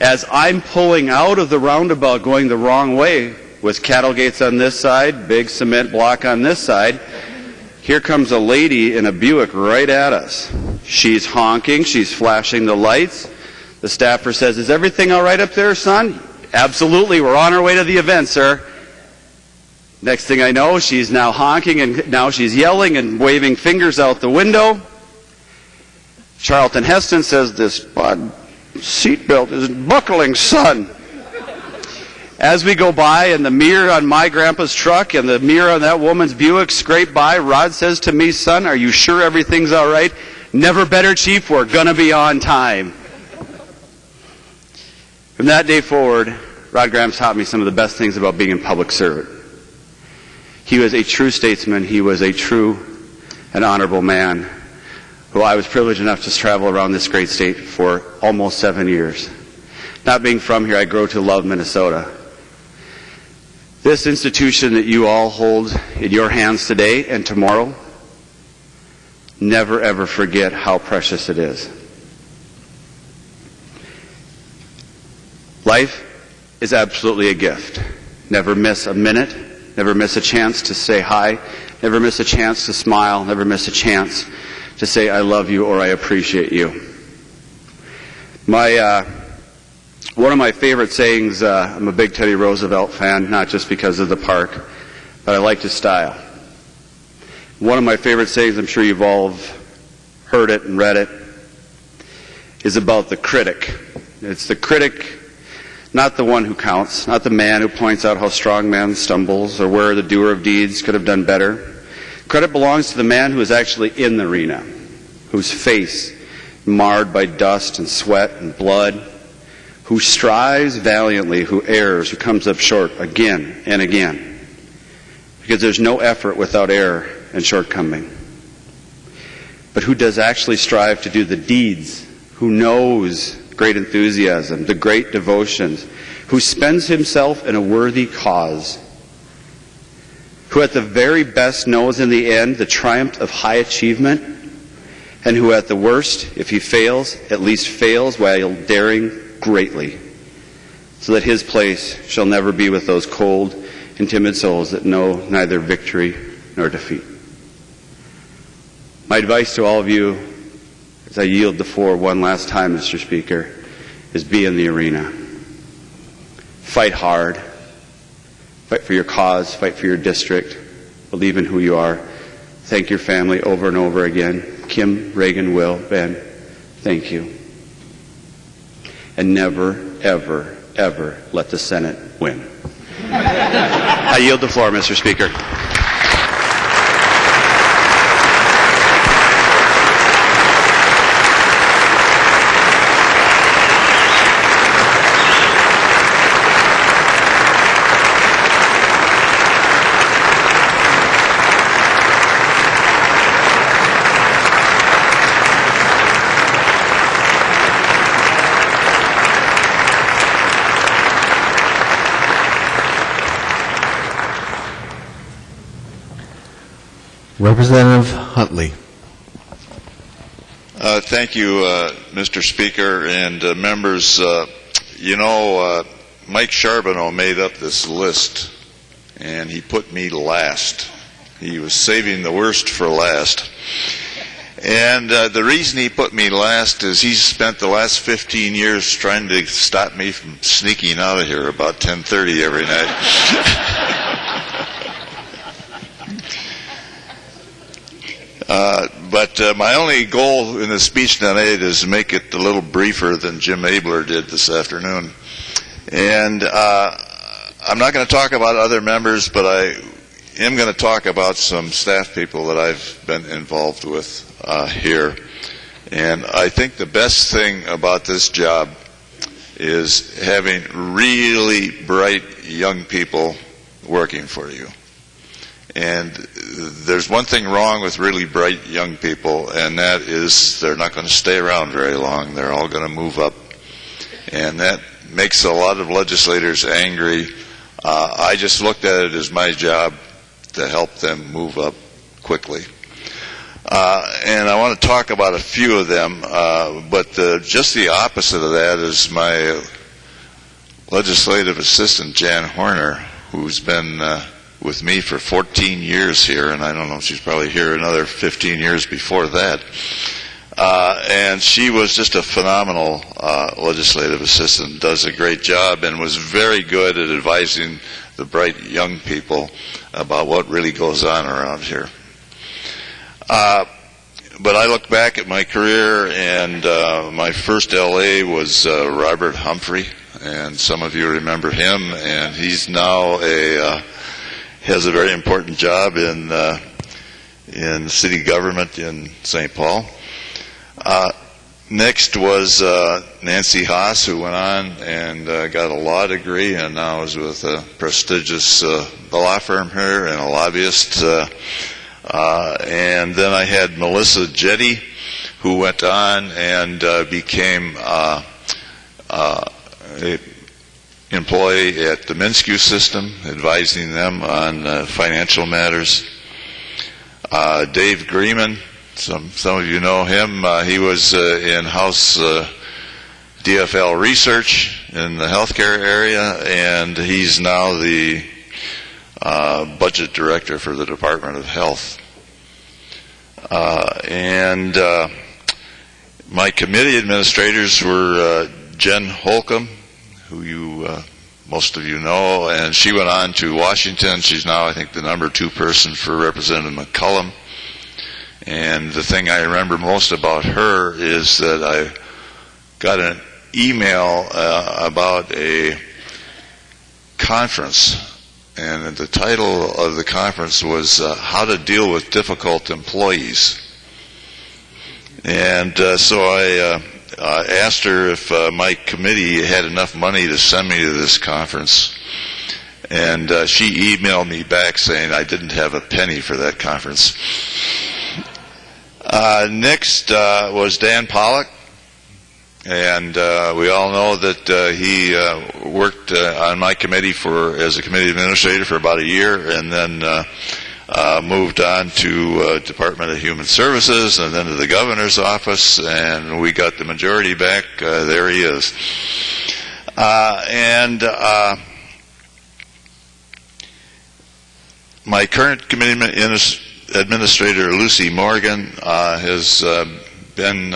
As I'm pulling out of the roundabout going the wrong way, with cattle gates on this side, big cement block on this side, here comes a lady in a Buick right at us. She's honking, she's flashing the lights. The staffer says, is everything all right up there, son? Absolutely, we're on our way to the event, sir. Next thing I know, she's now honking, and now she's yelling and waving fingers out the window. Charlton Heston says, this seatbelt isn't buckling, son. As we go by, and the mirror on my grandpa's truck and the mirror on that woman's Buick scrape by, Rod says to me, son, are you sure everything's all right? Never better, Chief. We're going to be on time. From that day forward, Rod Grams taught me some of the best things about being a public servant. He was a true statesman. He was a true and honorable man who I was privileged enough to travel around this great state for almost 7 years. Not being from here, I grew to love Minnesota. This institution that you all hold in your hands today and tomorrow, never ever forget how precious it is. Life is absolutely a gift. Never miss a minute, never miss a chance to say hi, never miss a chance to smile, never miss a chance to say I love you or I appreciate you. One of my favorite sayings, I'm a big Teddy Roosevelt fan, not just because of the park, but I like his style. One of my favorite sayings, I'm sure you've all heard it and read it, is about the critic. It's the critic not the one who counts, not the man who points out how strong man stumbles or where the doer of deeds could have done better. Credit belongs to the man who is actually in the arena, whose face marred by dust and sweat and blood, who strives valiantly, who errs, who comes up short again and again. Because there's no effort without error and shortcoming. But who does actually strive to do the deeds, who knows great enthusiasm, the great devotions, who spends himself in a worthy cause, who at the very best knows in the end the triumph of high achievement, and who at the worst, if he fails, at least fails while daring greatly, so that his place shall never be with those cold and timid souls that know neither victory nor defeat. My advice to all of you, as I yield the floor one last time, Mr. Speaker, is be in the arena. Fight hard. Fight for your cause. Fight for your district. Believe in who you are. Thank your family over and over again. Kim, Reagan, Will, Ben, thank you. And never, ever, ever let the Senate win. I yield the floor, Mr. Speaker. Representative Huntley. Thank you, Mr. Speaker, and members. Mike Charbonneau made up this list, and he put me last. He was saving the worst for last. And the reason he put me last is he's spent the last 15 years trying to stop me from sneaking out of here about 10:30 every night. But my only goal in the speech tonight is to make it a little briefer than Jim Abler did this afternoon. And I'm not going to talk about other members, but I am going to talk about some staff people that I've been involved with here. And I think the best thing about this job is having really bright young people working for you. And there's one thing wrong with really bright young people, and that is they're not going to stay around very long. They're all going to move up. And that makes a lot of legislators angry. I just looked at it as my job to help them move up quickly. And I want to talk about a few of them, but just the opposite of that is my legislative assistant, Jan Horner, who's been with me for 14 years here, and I don't know, she's probably here another 15 years before that. And she was just a phenomenal legislative assistant, does a great job, and was very good at advising the bright young people about what really goes on around here. But I look back at my career, and my first LA was Robert Humphrey, and some of you remember him, and he's now has a very important job in city government in St. Paul. Next was Nancy Haas, who went on and got a law degree and now is with a prestigious law firm here and a lobbyist. And then I had Melissa Jetty, who went on and became a employee at the Minskew system, advising them on financial matters. Dave Greeman, some of you know him. He was in House DFL Research in the healthcare area, and he's now the budget director for the Department of Health. And my committee administrators were Jen Holcomb, who most of you know, and she went on to Washington. She's now, I think, the number 2 person for Representative McCullum. And the thing I remember most about her is that I got an email about a conference, and the title of the conference was How to Deal with Difficult Employees. And so I asked her if my committee had enough money to send me to this conference. And she emailed me back saying I didn't have a penny for that conference. Next was Dan Pollock. And we all know that he worked on my committee as a committee administrator for about a year, and then moved on to Department of Human Services, and then to the governor's office, and we got the majority back. There he is. My current committee administrator, Lucy Morgan, has been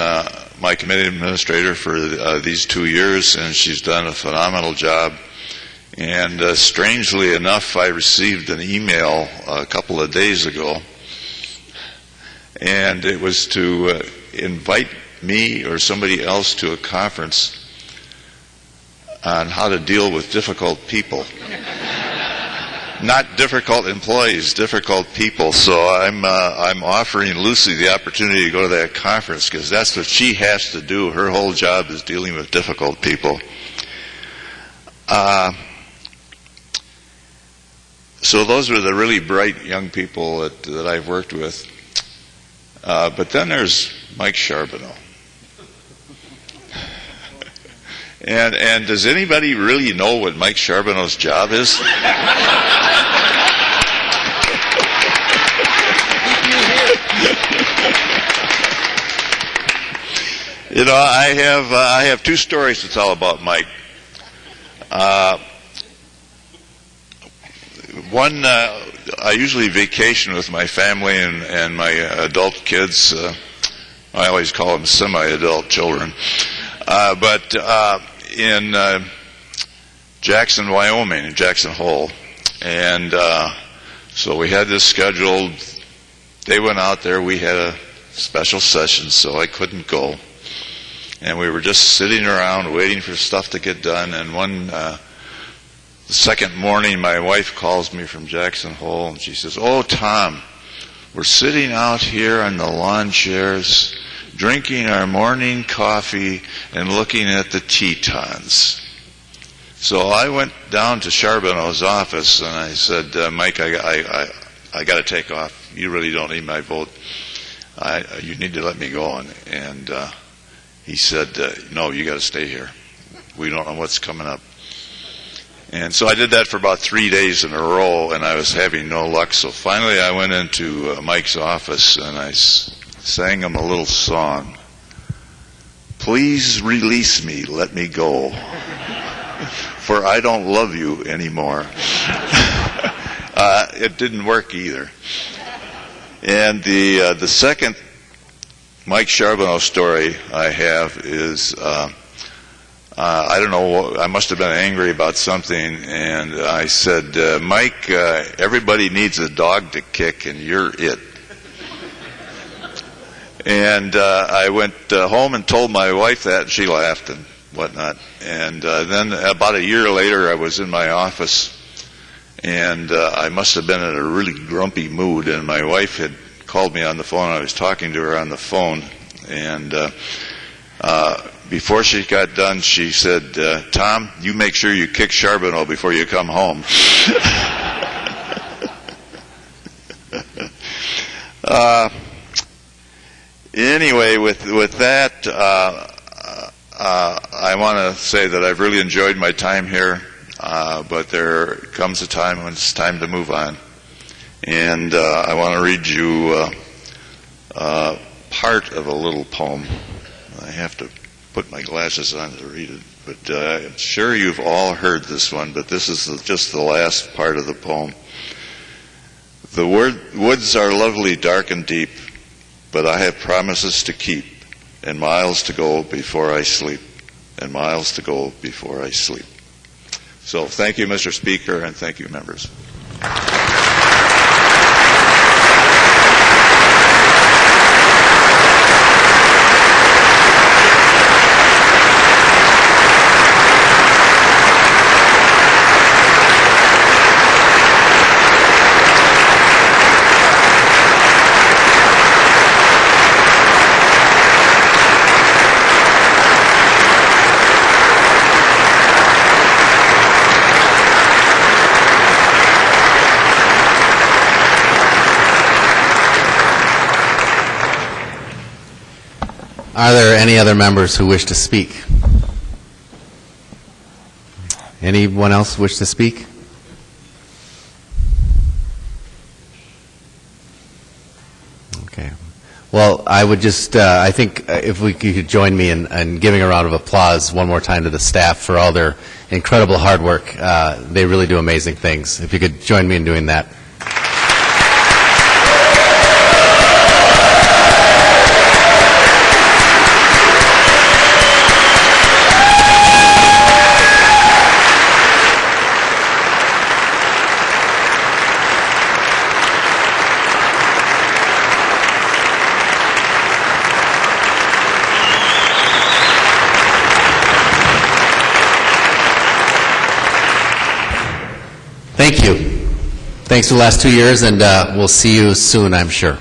my committee administrator for these 2 years, and she's done a phenomenal job. And strangely enough, I received an email a couple of days ago, and it was to invite me or somebody else to a conference on how to deal with difficult people. Not difficult employees, difficult people. So I'm offering Lucy the opportunity to go to that conference, because that's what she has to do. Her whole job is dealing with difficult people. So those are the really bright young people that I've worked with. But then there's Mike Charbonneau. And does anybody really know what Mike Charbonneau's job is? You know, I have two stories to tell about Mike. One, I usually vacation with my family and my adult kids. I always call them semi-adult children. But in Jackson, Wyoming, in Jackson Hole. And so we had this scheduled. They went out there. We had a special session, so I couldn't go. And we were just sitting around waiting for stuff to get done. And the second morning, my wife calls me from Jackson Hole, and she says, "Oh, Tom, we're sitting out here on the lawn chairs, drinking our morning coffee and looking at the Tetons." So I went down to Charbonneau's office, and I said, "Mike, I got to take off. You really don't need my vote. You need to let me go." And he said, "No, you got to stay here. We don't know what's coming up." And so I did that for about 3 days in a row, and I was having no luck. So finally I went into Mike's office, and I sang him a little song. "Please release me, let me go, for I don't love you anymore." It didn't work either. And the second Mike Charbonneau story I have is, I don't know, I must have been angry about something, and I said, "Mike, everybody needs a dog to kick, and you're it." And I went home and told my wife that, and she laughed and whatnot. And then about a year later, I was in my office, and I must have been in a really grumpy mood, and my wife had called me on the phone. I was talking to her on the phone, and before she got done, she said, "Tom, you make sure you kick Charbonneau before you come home." Anyway, with that, I want to say that I've really enjoyed my time here, but there comes a time when it's time to move on. And I want to read you part of a little poem. I have to put my glasses on to read it, but I'm sure you've all heard this one, but this is just the last part of the poem. "The woods are lovely, dark and deep, but I have promises to keep, and miles to go before I sleep, and miles to go before I sleep." So thank you, Mr. Speaker, and thank you, members. Are there any other members who wish to speak? Anyone else wish to speak? Okay. Well, I would just, I think if we could join me in giving a round of applause one more time to the staff for all their incredible hard work. They really do amazing things. If you could join me in doing that. Thank you. Thanks for the last 2 years, and we'll see you soon, I'm sure.